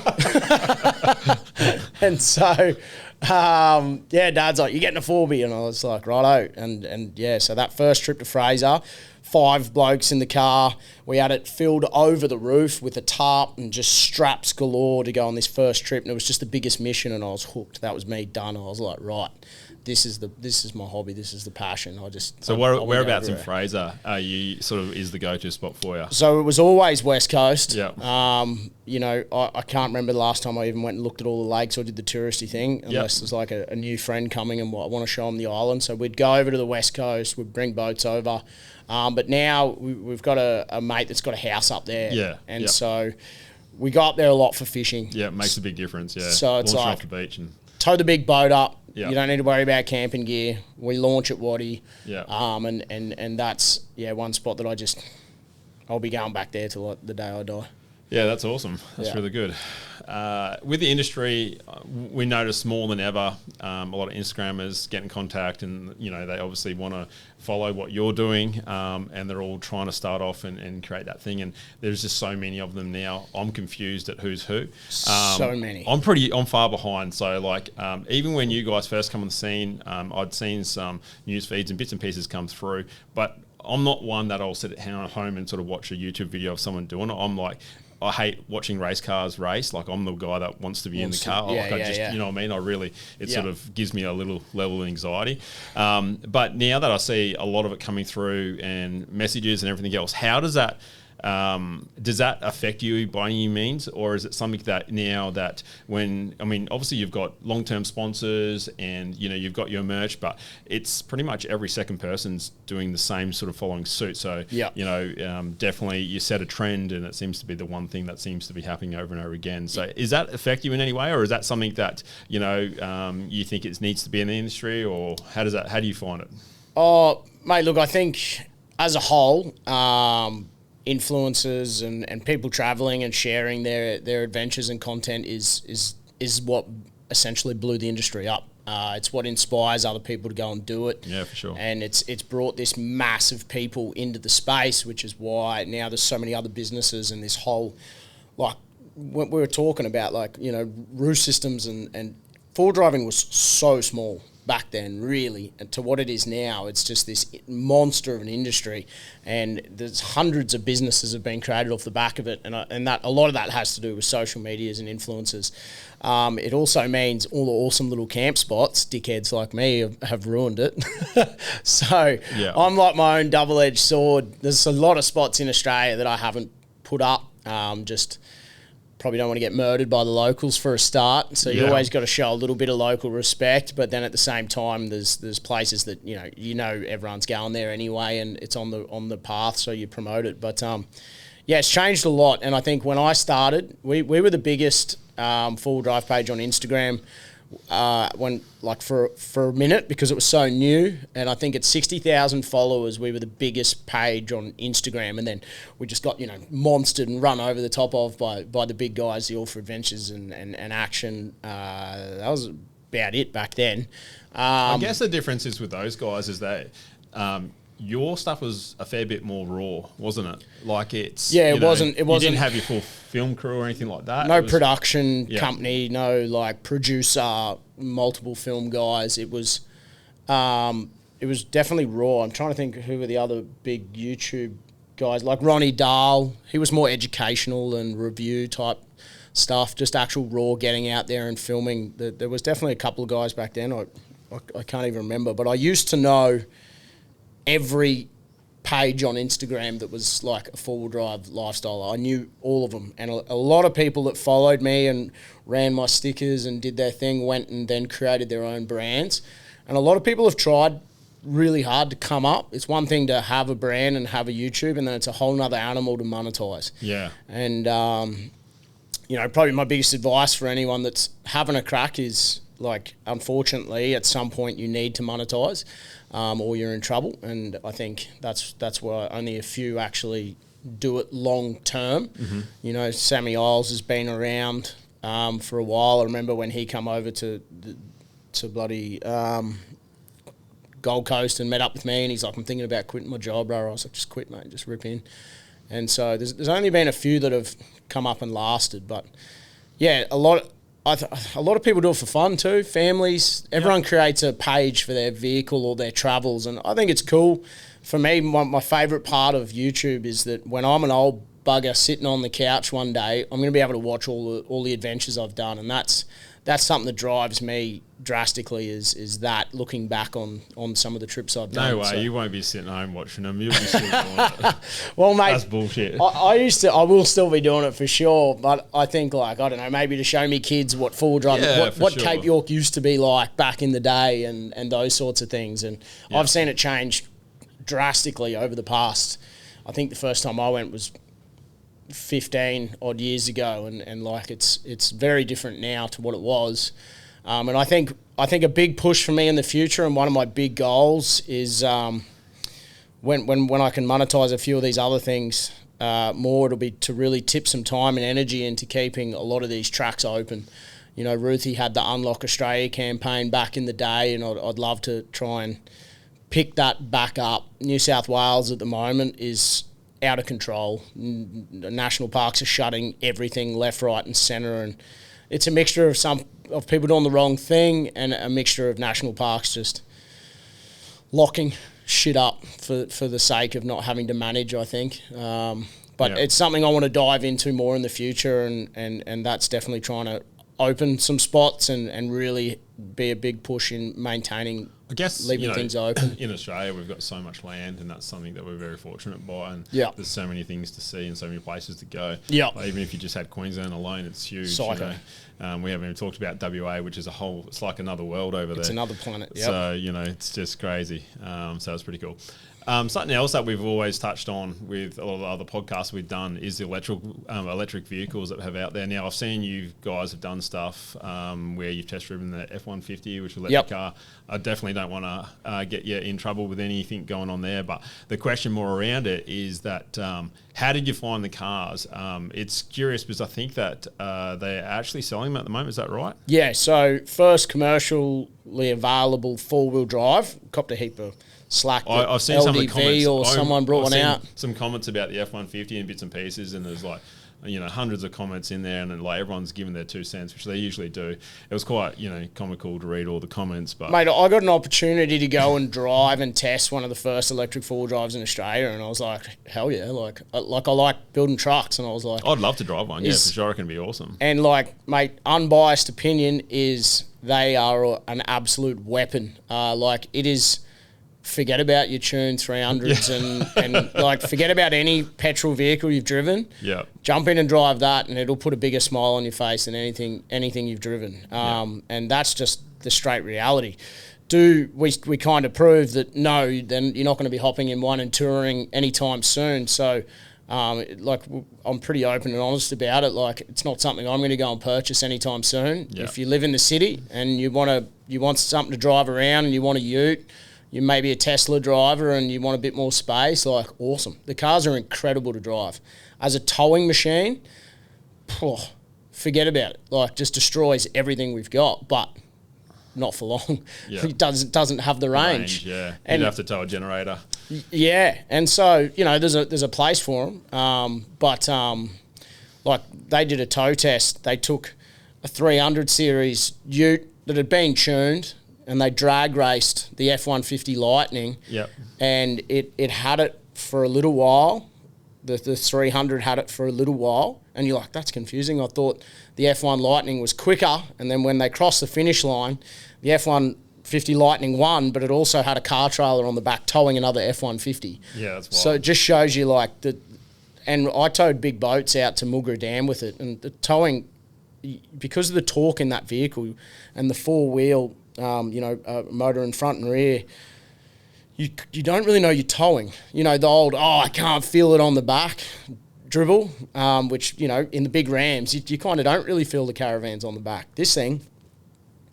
And so... Dad's like, you're getting a 4B, and I was like, righto. And yeah, so that first trip to Fraser, 5 blokes in the car. We had it filled over the roof with a tarp and just straps galore to go on this first trip, and it was just the biggest mission, and I was hooked. That was me done. I was like, right, this is my hobby. This is the passion. Whereabouts in Fraser are you is the go-to spot for you? So it was always West Coast. Yeah. You know, I can't remember the last time I even went and looked at all the lakes or did the touristy thing, unless there's like a new friend coming and I want to show them the island. So we'd go over to the West Coast, we'd bring boats over. But now we've got a mate that's got a house up there. Yeah. And so we go up there a lot for fishing. Yeah, it makes a big difference, yeah. So it's Launch like, off the beach and tow the big boat up. Yeah. You don't need to worry about camping gear. We launch at Waddy. Yeah. And that's, one spot that I'll be going back there till the day I die. Yeah, that's awesome. That's really good. With the industry, we notice more than ever a lot of Instagrammers get in contact, and you know they obviously want to follow what you're doing, and they're all trying to start off and create that thing. And there's just so many of them now. I'm confused at who's who. So many. I'm far behind. So like, even when you guys first come on the scene, I'd seen some news feeds and bits and pieces come through, but I'm not one that I'll sit at home and sort of watch a YouTube video of someone doing it. I'm like, I hate watching race cars race. Like I'm the guy that wants to be in the car. You know what I mean? It sort of gives me a little level of anxiety. But now that I see a lot of it coming through and messages and everything else, how does that affect you by any means? Or is it something that now that obviously you've got long-term sponsors and, you know, you've got your merch, but it's pretty much every second person's doing the same sort of following suit. So, you know, definitely you set a trend and it seems to be the one thing that seems to be happening over and over again. So is that affect you in any way, or is that something that, you know, you think it needs to be in the industry, or how do you find it? Oh, mate, look, I think as a whole, influencers and people traveling and sharing their adventures and content is what essentially blew the industry up. It's what inspires other people to go and do it. Yeah, for sure. And it's brought this mass of people into the space, which is why now there's so many other businesses and this whole, like, when we were talking about, like, you know, roof systems and four driving was so small back then, really, and to what it is now. It's just this monster of an industry, and there's hundreds of businesses have been created off the back of it, and that a lot of that has to do with social medias and influencers. It also means all the awesome little camp spots, dickheads like me have ruined it. So I'm like my own double-edged sword. There's a lot of spots in Australia that I haven't put up, just probably don't want to get murdered by the locals for a start. So you always got to show a little bit of local respect, but then at the same time, there's places that you know everyone's going there anyway, and it's on the path, so you promote it. But it's changed a lot, and I think when I started, we were the biggest four-wheel drive page on Instagram for a minute, because it was so new, and I think at 60,000 followers we were the biggest page on Instagram, and then we just got monstered and run over the top of by the big guys, the All for Adventures and Action. That was about it back then. I guess the difference is with those guys is that your stuff was a fair bit more raw, wasn't it? Like it wasn't. You didn't have your full film crew or anything like that. No production company, no like producer, multiple film guys. It was definitely raw. I'm trying to think who were the other big YouTube guys, like Ronnie Dahl. He was more educational and review type stuff, just actual raw getting out there and filming. There was definitely a couple of guys back then. I can't even remember, but I used to know every page on Instagram that was like a four-wheel drive lifestyle. I knew all of them, and a lot of people that followed me and ran my stickers and did their thing went and then created their own brands. And a lot of people have tried really hard to come up. It's one thing to have a brand and have a YouTube, and then it's a whole nother animal to monetize. Yeah. And probably my biggest advice for anyone that's having a crack is, like, unfortunately, at some point you need to monetize, or you're in trouble. And I think that's why only a few actually do it long term. Mm-hmm. Sammy Isles has been around for a while. I remember when he come over to bloody Gold Coast and met up with me, and he's like, "I'm thinking about quitting my job, bro." I was like, "Just quit, mate. Just rip in." And so there's only been a few that have come up and lasted, but yeah, a lot of people do it for fun too. Families, everyone creates a page for their vehicle or their travels, and I think it's cool. For me, my favourite part of YouTube is that when I'm an old bugger sitting on the couch one day, I'm going to be able to watch all the adventures I've done, and that's something that drives me drastically. Is that looking back on some of the trips I've done. No way, so you won't be sitting home watching them. You'll be still doing it. Well, mate, that's bullshit. I will still be doing it for sure, but I think, like, I don't know, maybe to show me kids what full drive, what sure. Cape York used to be like back in the day, and those sorts of things. And I've seen it change drastically over the past. I think the first time I went was 15 odd years ago, and like it's very different now to what it was. And I think a big push for me in the future, and one of my big goals is when I can monetize a few of these other things more, it'll be to really tip some time and energy into keeping a lot of these tracks open. Ruthie had the Unlock Australia campaign back in the day, and I'd love to try and pick that back up. New South Wales at the moment is out of control. National parks are shutting everything left, right and centre, and it's a mixture of people doing the wrong thing and a mixture of national parks just locking shit up for the sake of not having to manage, I think. But it's something I want to dive into more in the future, and that's definitely trying to open some spots and really be a big push in maintaining, I guess, leaving things open. In Australia, we've got so much land, and that's something that we're very fortunate by. And there's so many things to see and so many places to go. Yeah. Like, even if you just had Queensland alone, it's huge. Psycho. We haven't even talked about WA, which is it's like another world over there. It's another planet. Yep. So, it's just crazy. So it's pretty cool. Something else that we've always touched on with a lot of the other podcasts we've done is the electric vehicles that we have out there. Now, I've seen you guys have done stuff where you've test driven the F-150, which is an electric car. I definitely don't want to get you in trouble with anything going on there, but the question more around it is that how did you find the cars? It's curious because I think that they're actually selling them at the moment. Is that right? Yeah, so first commercially available four-wheel drive, copped a heap of slack. I've seen LDV some of the comments. Or someone brought one out. Some comments about the F-150 and bits and pieces, and there's like, hundreds of comments in there, and then like everyone's given their 2 cents, which they usually do. It was quite, comical to read all the comments. But mate, I got an opportunity to go and drive and test one of the first electric four-wheel drives in Australia, and I was like, hell yeah! Like I like building trucks, and I was like, I'd love to drive one. Yeah, for sure, it can be awesome. And like, mate, unbiased opinion is they are an absolute weapon. Like it is. Forget about your Tune 300s and like forget about any petrol vehicle you've driven. Yeah. Jump in and drive that, and it'll put a bigger smile on your face than anything you've driven. And that's just the straight reality. We kind of prove that no, then you're not going to be hopping in one and touring anytime soon. So like I'm pretty open and honest about it. Like it's not something I'm going to go and purchase anytime soon. Yeah. If you live in the city and you want something to drive around and you want a ute, you may be a Tesla driver and you want a bit more space, like awesome. The cars are incredible to drive. As a towing machine, forget about it. Like just destroys everything we've got. But not for long. Yeah. It doesn't have the range. Yeah, And you'd have to tow a generator. yeah, and so there's a place for them, but like they did a tow test. They took a 300 series ute that had been tuned, and they drag raced the F-150 Lightning. Yep. And it had it for a little while. The 300 had it for a little while, and you're like, that's confusing. I thought the F1 Lightning was quicker, and then when they crossed the finish line, the F-150 Lightning won, but it also had a car trailer on the back towing another F-150. Yeah, that's wild. So it just shows you like the, and I towed big boats out to Mulgrew Dam with it, and the towing, because of the torque in that vehicle and the four-wheel, motor in front and rear, you don't really know you're towing. The old, I can't feel it on the back dribble, which, in the big Rams, you kind of don't really feel the caravans on the back. This thing,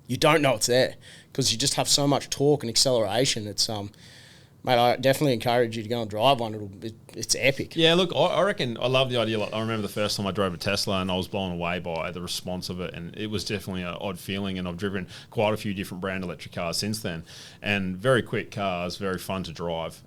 you don't know it's there because you just have so much torque and acceleration. It's, mate, I definitely encourage you to go and drive one. It's epic. Yeah, look, I reckon I love the idea. Like, I remember the first time I drove a Tesla and I was blown away by the response of it, and it was definitely an odd feeling, and I've driven quite a few different brand electric cars since then, and very quick cars, very fun to drive.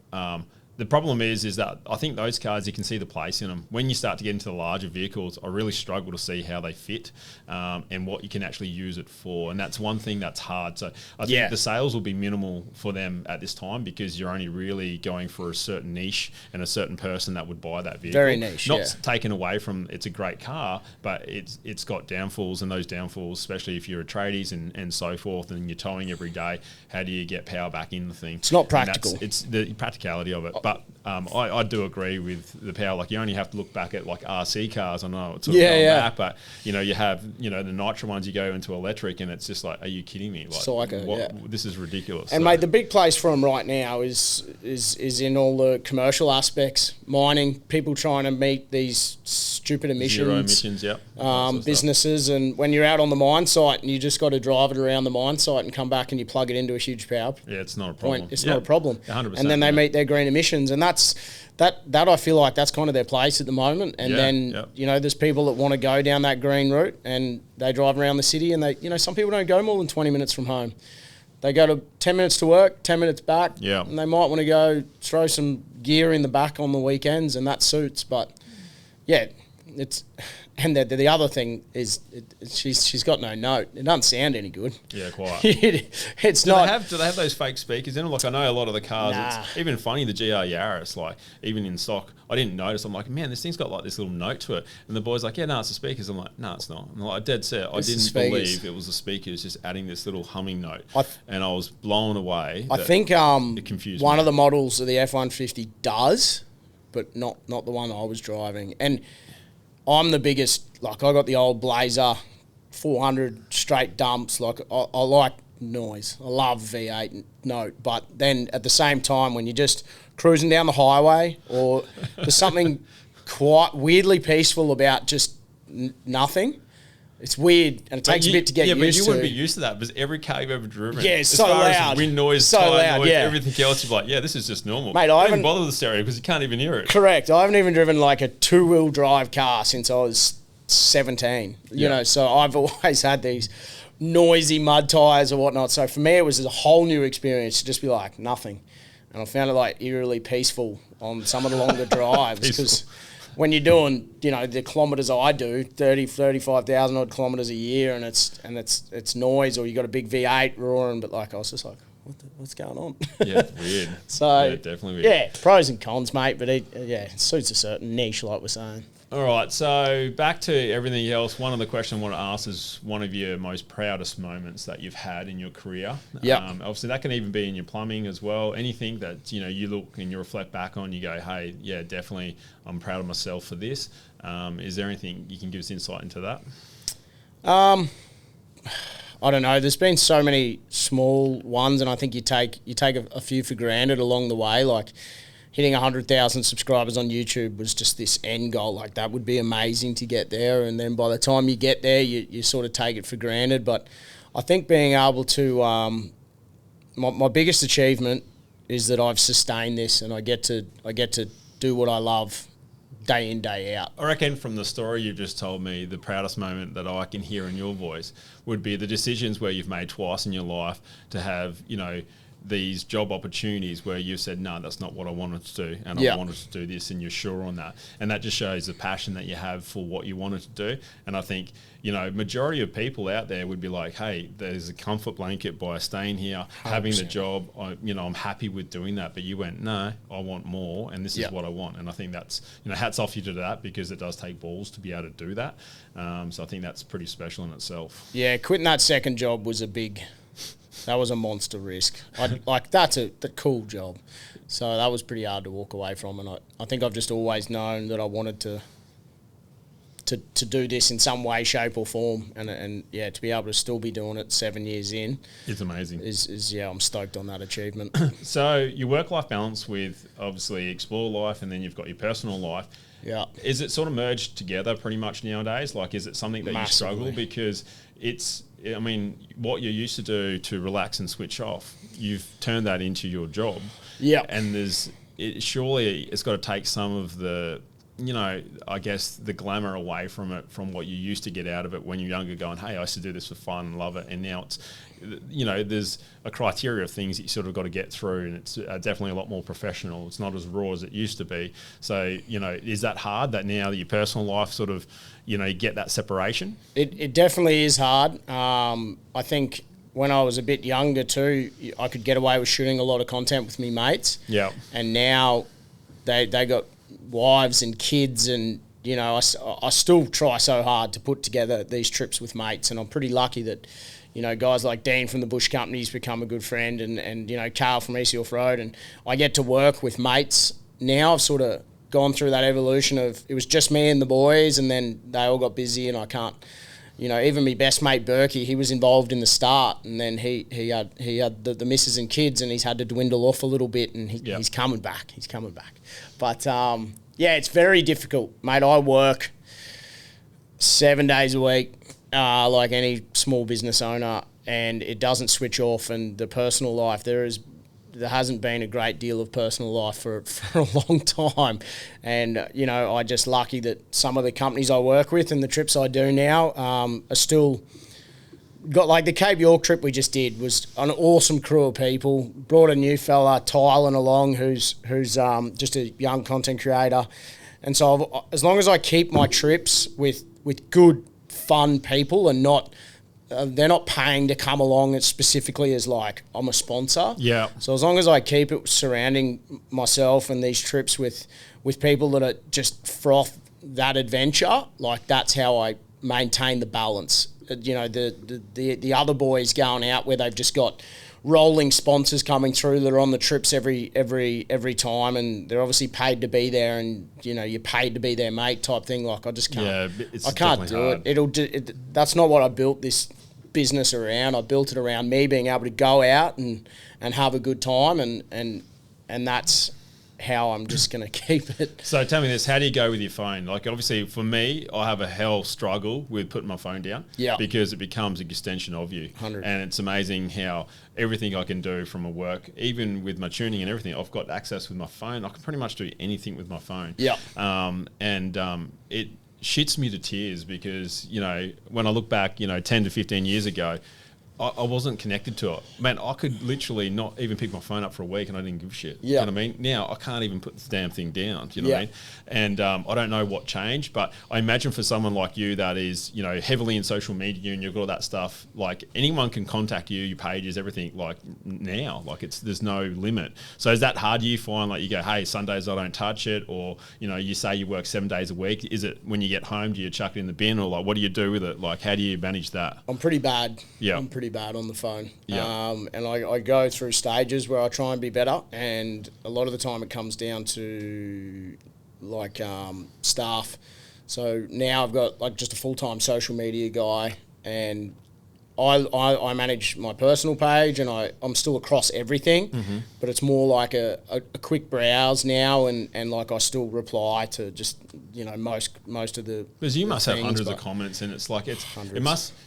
The problem is that I think those cars, you can see the place in them. When you start to get into the larger vehicles, I really struggle to see how they fit and what you can actually use it for. And that's one thing that's hard. So I think the sales will be minimal for them at this time because you're only really going for a certain niche and a certain person that would buy that vehicle. Very niche, Not taken away from it's a great car, but it's got downfalls, and those downfalls, especially if you're a tradies and so forth and you're towing every day, how do you get power back in the thing? It's not practical. It's the practicality of it. But I do agree with the power. Like, you only have to look back at like RC cars. I know it's sort of going back, but you have the Nitro ones. You go into electric, and it's just like, are you kidding me? Like, this is ridiculous. And mate, the big place for them right now is in all the commercial aspects, mining, people trying to meet these stupid emissions, zero emissions, businesses, and when you're out on the mine site and you just got to drive it around the mine site and come back and you plug it into a huge power. Yeah, it's not a problem. It's not a problem. 100%. And then they meet their green emissions, and that I feel like that's kind of their place at the moment. And there's people that want to go down that green route, and they drive around the city, and they, some people don't go more than 20 minutes from home. They go to 10 minutes to work, 10 minutes back, and they might want to go throw some gear in the back on the weekends, and that suits. But it's, and the other thing is she's got no note. It doesn't sound any good. Yeah, quite. It's do not. Do they have those fake speakers in them? Like, I know a lot of the cars. Nah. It's even funny, the GR Yaris, like, even in stock, I didn't notice. I'm like, man, this thing's got like this little note to it. And the boy's like, yeah, no, it's the speakers. I'm like, no, it's not. I'm like, dead set. I didn't believe it was the speakers just adding this little humming note. And I was blown away. I think it confused one me. of the models of the F-150 does, but not the one I was driving. And I'm the biggest, like, I got the old Blazer 400 straight dumps. Like, I like noise. I love V8 note. But then at the same time, when you're just cruising down the highway, or there's something quite weirdly peaceful about just nothing. It's weird, and it takes a bit to get used to. Yeah, but you wouldn't be used to that because every car you've ever driven, it's so loud. As wind noise, so loud, noise, everything else, you're like, yeah, this is just normal. Mate, I don't even bother with the stereo because you can't even hear it. Correct. I haven't even driven like a two-wheel drive car since I was 17. So I've always had these noisy mud tyres or whatnot. So for me, it was a whole new experience to just be like, nothing. And I found it like eerily peaceful on some of the longer drives because when you're doing, the kilometres I do, 35,000 odd kilometres a year, and it's noise, or you got a big V8 roaring, but like I was just like, what's going on? Yeah, weird. So definitely weird. Yeah, pros and cons, mate, but it suits a certain niche, like we're saying. All right, so back to everything else. One of the questions I want to ask is one of your most proudest moments that you've had in your career. Yeah. Obviously, that can even be in your plumbing as well. Anything that you look and you reflect back on, you go, hey, yeah, definitely, I'm proud of myself for this. Is there anything you can give us insight into that? I don't know. There's been so many small ones, and I think you take a few for granted along the way, like hitting 100,000 subscribers on YouTube was just this end goal. Like, that would be amazing to get there. And then by the time you get there, you sort of take it for granted. But I think being able to, my biggest achievement is that I've sustained this, and I get to do what I love day in, day out. I reckon from the story you've just told me, the proudest moment that I can hear in your voice would be the decisions where you've made twice in your life to have, these job opportunities where you've said, no, that's not what I wanted to do, and I wanted to do this, and you're sure on that. And that just shows the passion that you have for what you wanted to do. And I think, majority of people out there would be like, hey, there's a comfort blanket by staying here, 100%. Having the job, I'm happy with doing that. But you went, no, I want more, and this is what I want. And I think that's, hats off you to that, because it does take balls to be able to do that. So I think that's pretty special in itself. Yeah, quitting that second job was that was a monster risk. That's a cool job. So that was pretty hard to walk away from. And I think I've just always known that I wanted to do this in some way, shape or form. And to be able to still be doing it 7 years in. It's amazing. I'm stoked on that achievement. So your work-life balance with obviously Explore Life, and then you've got your personal life. Yeah. Is it sort of merged together pretty much nowadays? Like, is it something that Massively. you struggle? Because what you used to do to relax and switch off, you've turned that into your job. Yeah. And surely it's got to take some of the, I guess the glamour away from it, from what you used to get out of it when you're younger, going, hey, I used to do this for fun and love it. And now it's, there's a criteria of things that you sort of got to get through, and it's definitely a lot more professional. It's not as raw as it used to be. So, is that hard, that now that your personal life sort of, you get that separation? It definitely is hard. I think when I was a bit younger too, I could get away with shooting a lot of content with me mates. Yeah. And now they got wives and kids, and I still try so hard to put together these trips with mates, and I'm pretty lucky that guys like Dean from the Bush Company's become a good friend, and Carl from East York Road, and I get to work with mates now. I've sort of gone through that evolution of, it was just me and the boys, and then they all got busy, and I can't, even my best mate Berkey, he was involved in the start, and then he had the missus and kids, and he's had to dwindle off a little bit, and he's coming back. But it's very difficult, mate. I work 7 days a week, like any small business owner, and it doesn't switch off. And the personal life, there hasn't been a great deal of personal life for a long time. And, I'm just lucky that some of the companies I work with and the trips I do now are still got, like the Cape York trip we just did was an awesome crew of people. Brought a new fella, Tylen, along, who's just a young content creator. And so as long as I keep my trips with good, fun people, and not they're not paying to come along specifically as like I'm a sponsor. Yeah. So as long as I keep it surrounding myself and these trips with people that are just froth that adventure, like that's how I maintain the balance. The other boys going out where they've just got rolling sponsors coming through that are on the trips every time, and they're obviously paid to be there, and you're paid to be their mate type thing. Like I just can't. Yeah, I can't do it. That's not what I built this business around. I built it around me being able to go out and have a good time, and that's how I'm just going to keep it. So tell me this, how do you go with your phone? Like obviously for me, I have a hell struggle with putting my phone down, because it becomes an extension of you. 100. And it's amazing how everything I can do from a work, even with my tuning and everything, I've got access with my phone. I can pretty much do anything with my phone. Yeah. It shits me to tears because, when I look back, 10 to 15 years ago, I wasn't connected to it. Man, I could literally not even pick my phone up for a week and I didn't give a shit. Yeah. You know what I mean? Now I can't even put this damn thing down. Do you know what I mean? And I don't know what changed, but I imagine for someone like you that is, heavily in social media and you've got all that stuff, like anyone can contact you, your pages, everything, like now, like there's no limit. So is that hard? Do you find like you go, hey, Sundays I don't touch it, or, you say you work 7 days a week. Is it when you get home, do you chuck it in the bin, or like what do you do with it? Like how do you manage that? I'm pretty bad. Yeah. I'm pretty bad on the phone. Yeah. And I go through stages where I try and be better, and a lot of the time it comes down to like staff. So now I've got like just a full-time social media guy, and I manage my personal page, and I'm still across everything, but it's more like a quick browse now, and like I still reply to just you know, most of the because you must have things, hundreds of comments, and it's like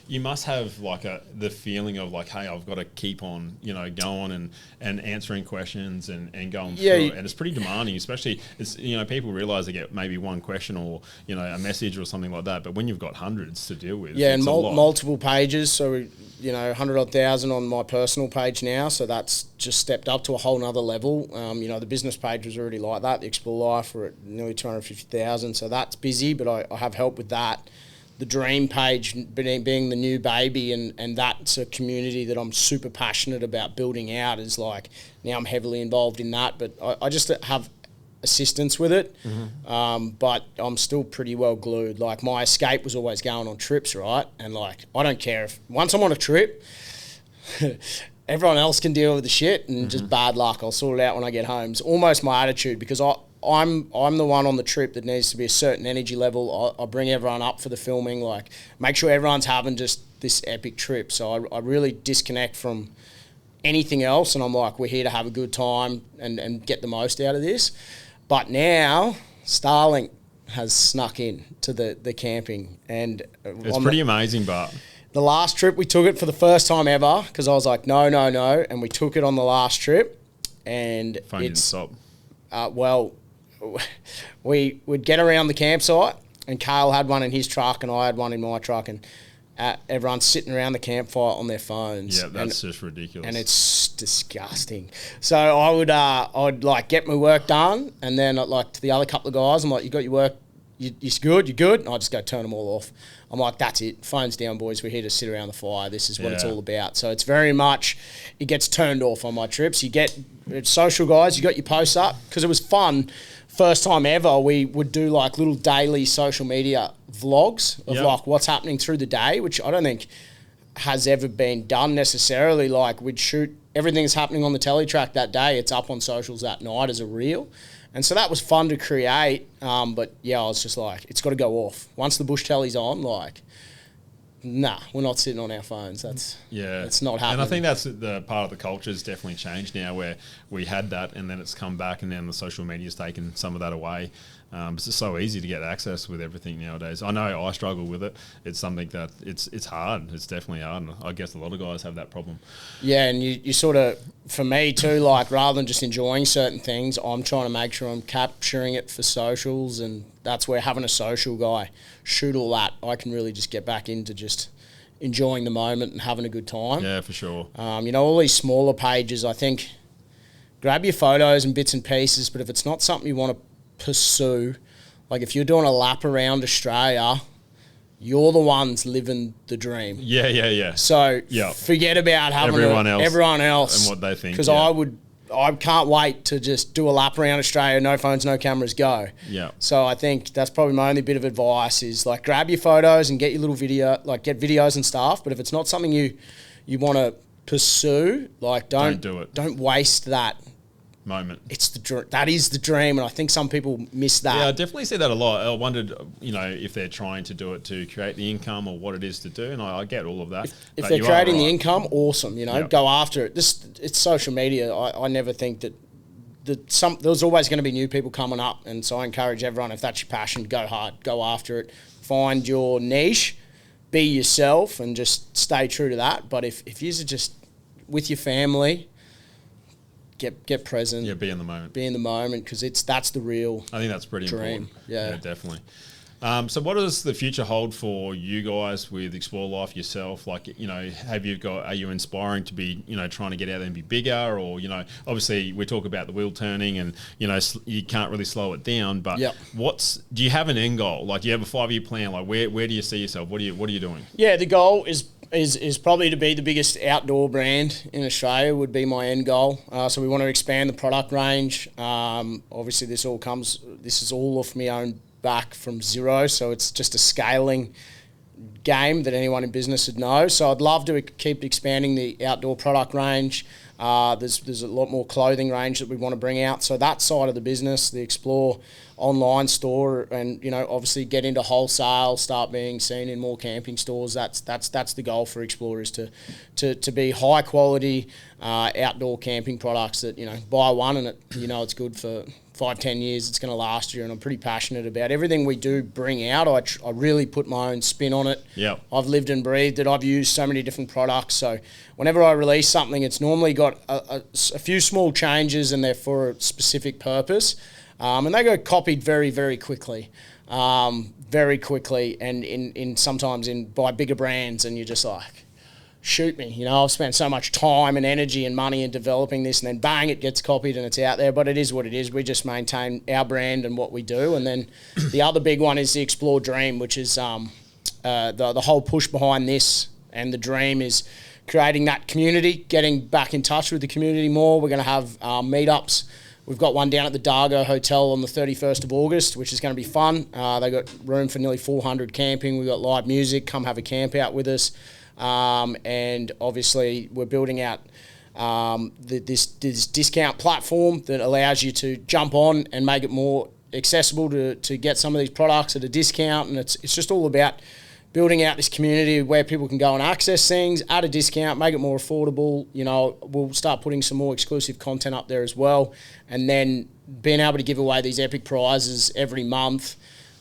you must have like the feeling of like, hey, I've got to keep on, you know, going and answering questions and going through it. And it's pretty demanding, especially it's, you know, people realize they get maybe one question or, you know, a message or something like that, but when you've got hundreds to deal with, yeah, it's and a lot. multiple pages, so you know, 100,000 on my personal page now, so that's just stepped up to a whole nother level. You know, the business page was already like that. The Explore Life are at nearly 250,000, so that's busy, but I have help with that. The Dream page being the new baby, and that's a community that I'm super passionate about building out, is like, now I'm heavily involved in that, but I just have assistance with it, but I'm still pretty well glued. Like, my escape was always going on trips, right? And like, I don't care if once I'm on a trip, everyone else can deal with the shit, and just bad luck, I'll sort it out when I get home. It's almost my attitude, because I'm the one on the trip that needs to be a certain energy level. I bring everyone up for the filming, like make sure everyone's having just this epic trip. So I really disconnect from anything else, and I'm like, we're here to have a good time and get the most out of this. But now Starlink has snuck in to the camping, and it's pretty amazing. But the last trip we took it for the first time ever, because I was like, no, and we took it on the last trip, and phone didn't stop. Well, we would get around the campsite, and Kale had one in his truck, and I had one in my truck, and everyone's sitting around the campfire on their phones. Yeah, that's just ridiculous. And it's disgusting. So I'd like get my work done, and then like to the other couple of guys, I'm like, you got your work, you're good, you're good? And I just go turn them all off. I'm like, that's it, phones down, boys, we're here to sit around the fire, this is what it's all about. So it's very much, it gets turned off on my trips. You get social guys, you got your posts up, because it was fun. First time ever, we would do like little daily social media vlogs of like what's happening through the day, which I don't think has ever been done necessarily. Like, we'd shoot everything that's happening on the teletrack that day, it's up on socials that night as a reel. And so that was fun to create. But yeah, I was just like, it's got to go off. Once the bush telly's on, like, nah, we're not sitting on our phones. It's not happening. And I think that's the part of the culture has definitely changed now, where we had that and then it's come back, and then the social media's taken some of that away. It's just so easy to get access with everything nowadays. I know I struggle with it. It's something that it's hard. It's definitely hard. And I guess a lot of guys have that problem. Yeah, and you sort of, for me too, like, rather than just enjoying certain things, I'm trying to make sure I'm capturing it for socials, and that's where having a social guy shoot all that, I can really just get back into just enjoying the moment and having a good time. Yeah, for sure. You know, all these smaller pages, I think, grab your photos and bits and pieces, but if it's not something you want to pursue, like if you're doing a lap around Australia, you're the ones living the dream. Yeah. So forget about having everyone else and what they think. Because I can't wait to just do a lap around Australia, no phones, no cameras, go. Yeah. So I think that's probably my only bit of advice, is like, grab your photos and get your little video, like get videos and stuff. But if it's not something you want to pursue, like don't do it. Don't waste that moment. That is the dream, and I think some people miss that. Yeah, I definitely see that a lot. I wondered, you know, if they're trying to do it to create the income or what it is to do, and I get all of that. If they're creating the income, awesome, you know, go after it. It's social media. I never think that there's always going to be new people coming up, and so I encourage everyone, if that's your passion, go hard, go after it, find your niche, be yourself, and just stay true to that. But if you're just with your family, get present. Yeah, be in the moment. Because that's the real I think that's pretty dream. important. Yeah, definitely. So what does the future hold for you guys with Explore Life yourself? Like, you know, are you inspiring to be, you know, trying to get out there and be bigger? Or, you know, obviously we talk about the wheel turning and, you know, you can't really slow it down, but do you have an end goal? Like, do you have a 5-year plan? Like, where do you see yourself? What are you doing? Yeah, the goal is probably to be the biggest outdoor brand in Australia would be my end goal. So we want to expand the product range. Obviously this is all off my own back from zero, so it's just a scaling game that anyone in business would know. So I'd love to keep expanding the outdoor product range. There's a lot more clothing range that we want to bring out. So that side of the business, the Explore online store, and, you know, obviously get into wholesale, start being seen in more camping stores. That's the goal for Explore, is to be high quality, outdoor camping products that, buy one and it's good for 5-10 years. It's going to last you, and I'm pretty passionate about everything we do bring out. I really put my own spin on it. Yep. I've lived and breathed it. I've used so many different products. So whenever I release something, it's normally got a few small changes, and they're for a specific purpose. And they go copied very, very quickly. Very quickly, and sometimes by bigger brands, and you're just like, shoot me. I've spent so much time and energy and money in developing this, and then bang, it gets copied and it's out there. But it is what it is. We just maintain our brand and what we do. And then the other big one is the Explore Dream, which is the whole push behind this. And the dream is creating that community, getting back in touch with the community more. We're going to have meetups. We've got one down at the Dargo Hotel on the 31st of August, which is going to be fun. They've got room for nearly 400 camping. We've got live music. Come have a camp out with us. And obviously we're building out this discount platform that allows you to jump on and make it more accessible to get some of these products at a discount. And it's just all about building out this community where people can go and access things at a discount, make it more affordable. We'll start putting some more exclusive content up there as well. And then being able to give away these epic prizes every month.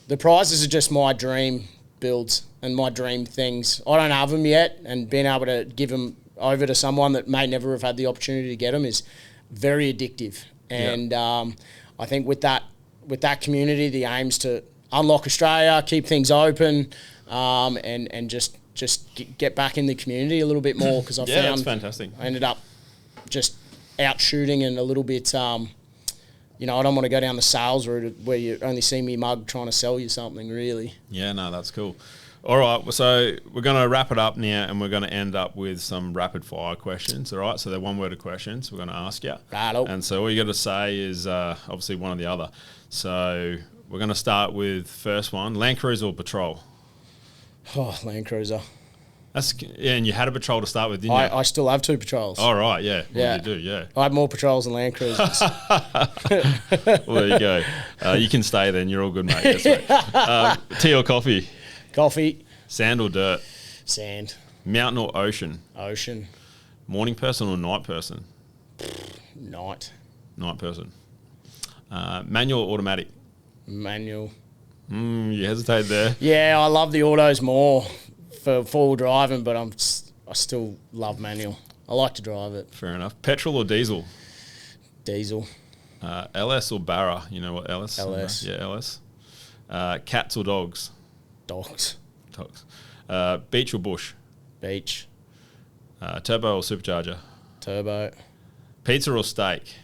The prizes are just my dream builds and my dream things. I don't have them yet, and being able to give them over to someone that may never have had the opportunity to get them is very addictive. And I think with that community, the aim's to unlock Australia, keep things open, and just get back in the community a little bit more, because I found that's fantastic. I ended up just out shooting and a little bit. I don't want to go down the sales route where you only see me mug trying to sell you something, really. Yeah, no, that's cool. All right, so we're going to wrap it up now, and we're going to end up with some rapid fire questions. All right, so they're one-worded questions we're going to ask you. Righto. And so all you got to say is obviously one or the other. So we're going to start with first one: Land Cruiser or Patrol? Oh, Land Cruiser. And you had a Patrol to start with, didn't you? I still have 2 Patrols. All right, yeah. Yeah. Well, you do, yeah. I have more Patrols than Land Cruisers. Well, there you go. You can stay then. You're all good, mate. That's right. Tea or coffee? Coffee. Sand or dirt? Sand. Mountain or ocean? Ocean. Morning person or night person? Night. Night person. Manual or automatic? Manual. You hesitated there. Yeah, I love the autos more for four-wheel driving, but I still love manual. I like to drive it. Fair enough. Petrol or diesel? Diesel. LS or Barra? You know what LS? LS. Yeah, LS. Cats or dogs? Dogs. Dogs. Beach or bush? Beach. Turbo or supercharger? Turbo. Pizza or steak?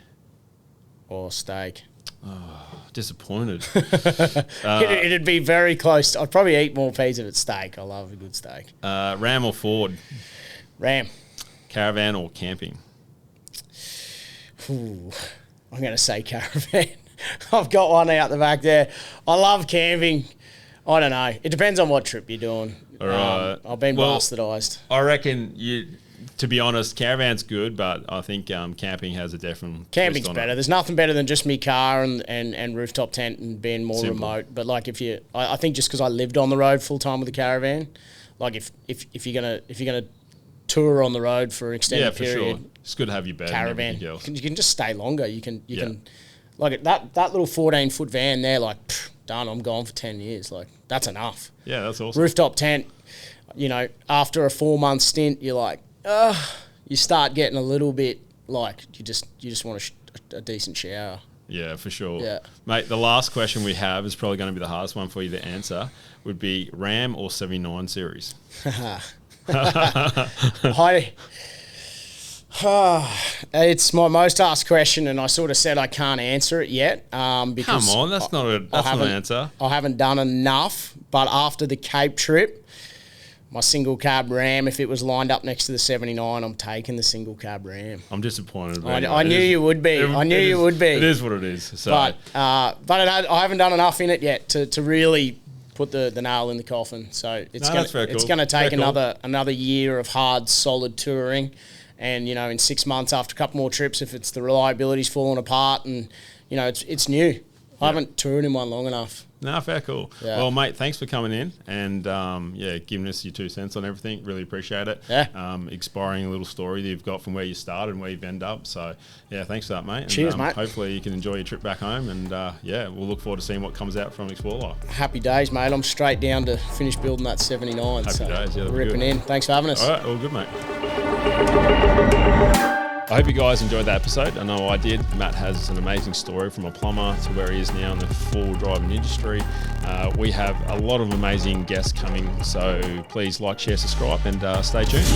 Or steak. Disappointed. It'd be very close. I'd probably eat more pizza if it's steak. I love a good steak. Ram or Ford? Ram. Caravan or camping? Ooh, I'm going to say caravan. I've got one out the back there. I love camping. I don't know. It depends on what trip you're doing. All right. I've been bastardised. I reckon to be honest, caravan's good, but I think camping has a different. Camping's better. There's nothing better than just me car and rooftop tent and being more Simple. remote. But like I think just because I lived on the road full time with a caravan, like if you're gonna tour on the road for an extended period, sure. It's good to have your bed. Caravan. And else. You can just stay longer. You can like that little 14-foot van there. Like done. I'm gone for 10 years. Like that's enough. Yeah, that's awesome. Rooftop tent. After a 4-month stint, you're like, you start getting a little bit like you just want a decent shower. Yeah, for sure. Yeah. Mate, the last question we have is probably going to be the hardest one for you to answer. Would be Ram or 79 series? It's my most asked question, and I sort of said I can't answer it yet. Because Come on, that's not an answer. I haven't done enough, but after the Cape trip, my single cab Ram, if it was lined up next to the 79, I'm taking the single cab Ram. I'm disappointed. I knew you would be. I knew you would be. It is what it is. So. But I haven't done enough in it yet to really put the nail in the coffin. So it's going to take another year of hard, solid touring. And, in 6 months after a couple more trips, if it's the reliability's falling apart and, it's new. I haven't toured in one long enough. No, fair, cool. Yeah. Well, mate, thanks for coming in and giving us your 2 cents on everything. Really appreciate it. Yeah. Inspiring little story that you've got from where you started and where you've ended up. So, yeah, thanks for that, mate. Cheers, and, mate. Hopefully you can enjoy your trip back home and, we'll look forward to seeing what comes out from Explore Life. Happy days, mate. I'm straight down to finish building that 79. Happy days. Yeah, that'll be ripping good. in. Thanks for having us. All right, all good, mate. I hope you guys enjoyed that episode. I know I did. Matt has an amazing story from a plumber to where he is now in the full driving industry. We have a lot of amazing guests coming, so please like, share, subscribe, and stay tuned.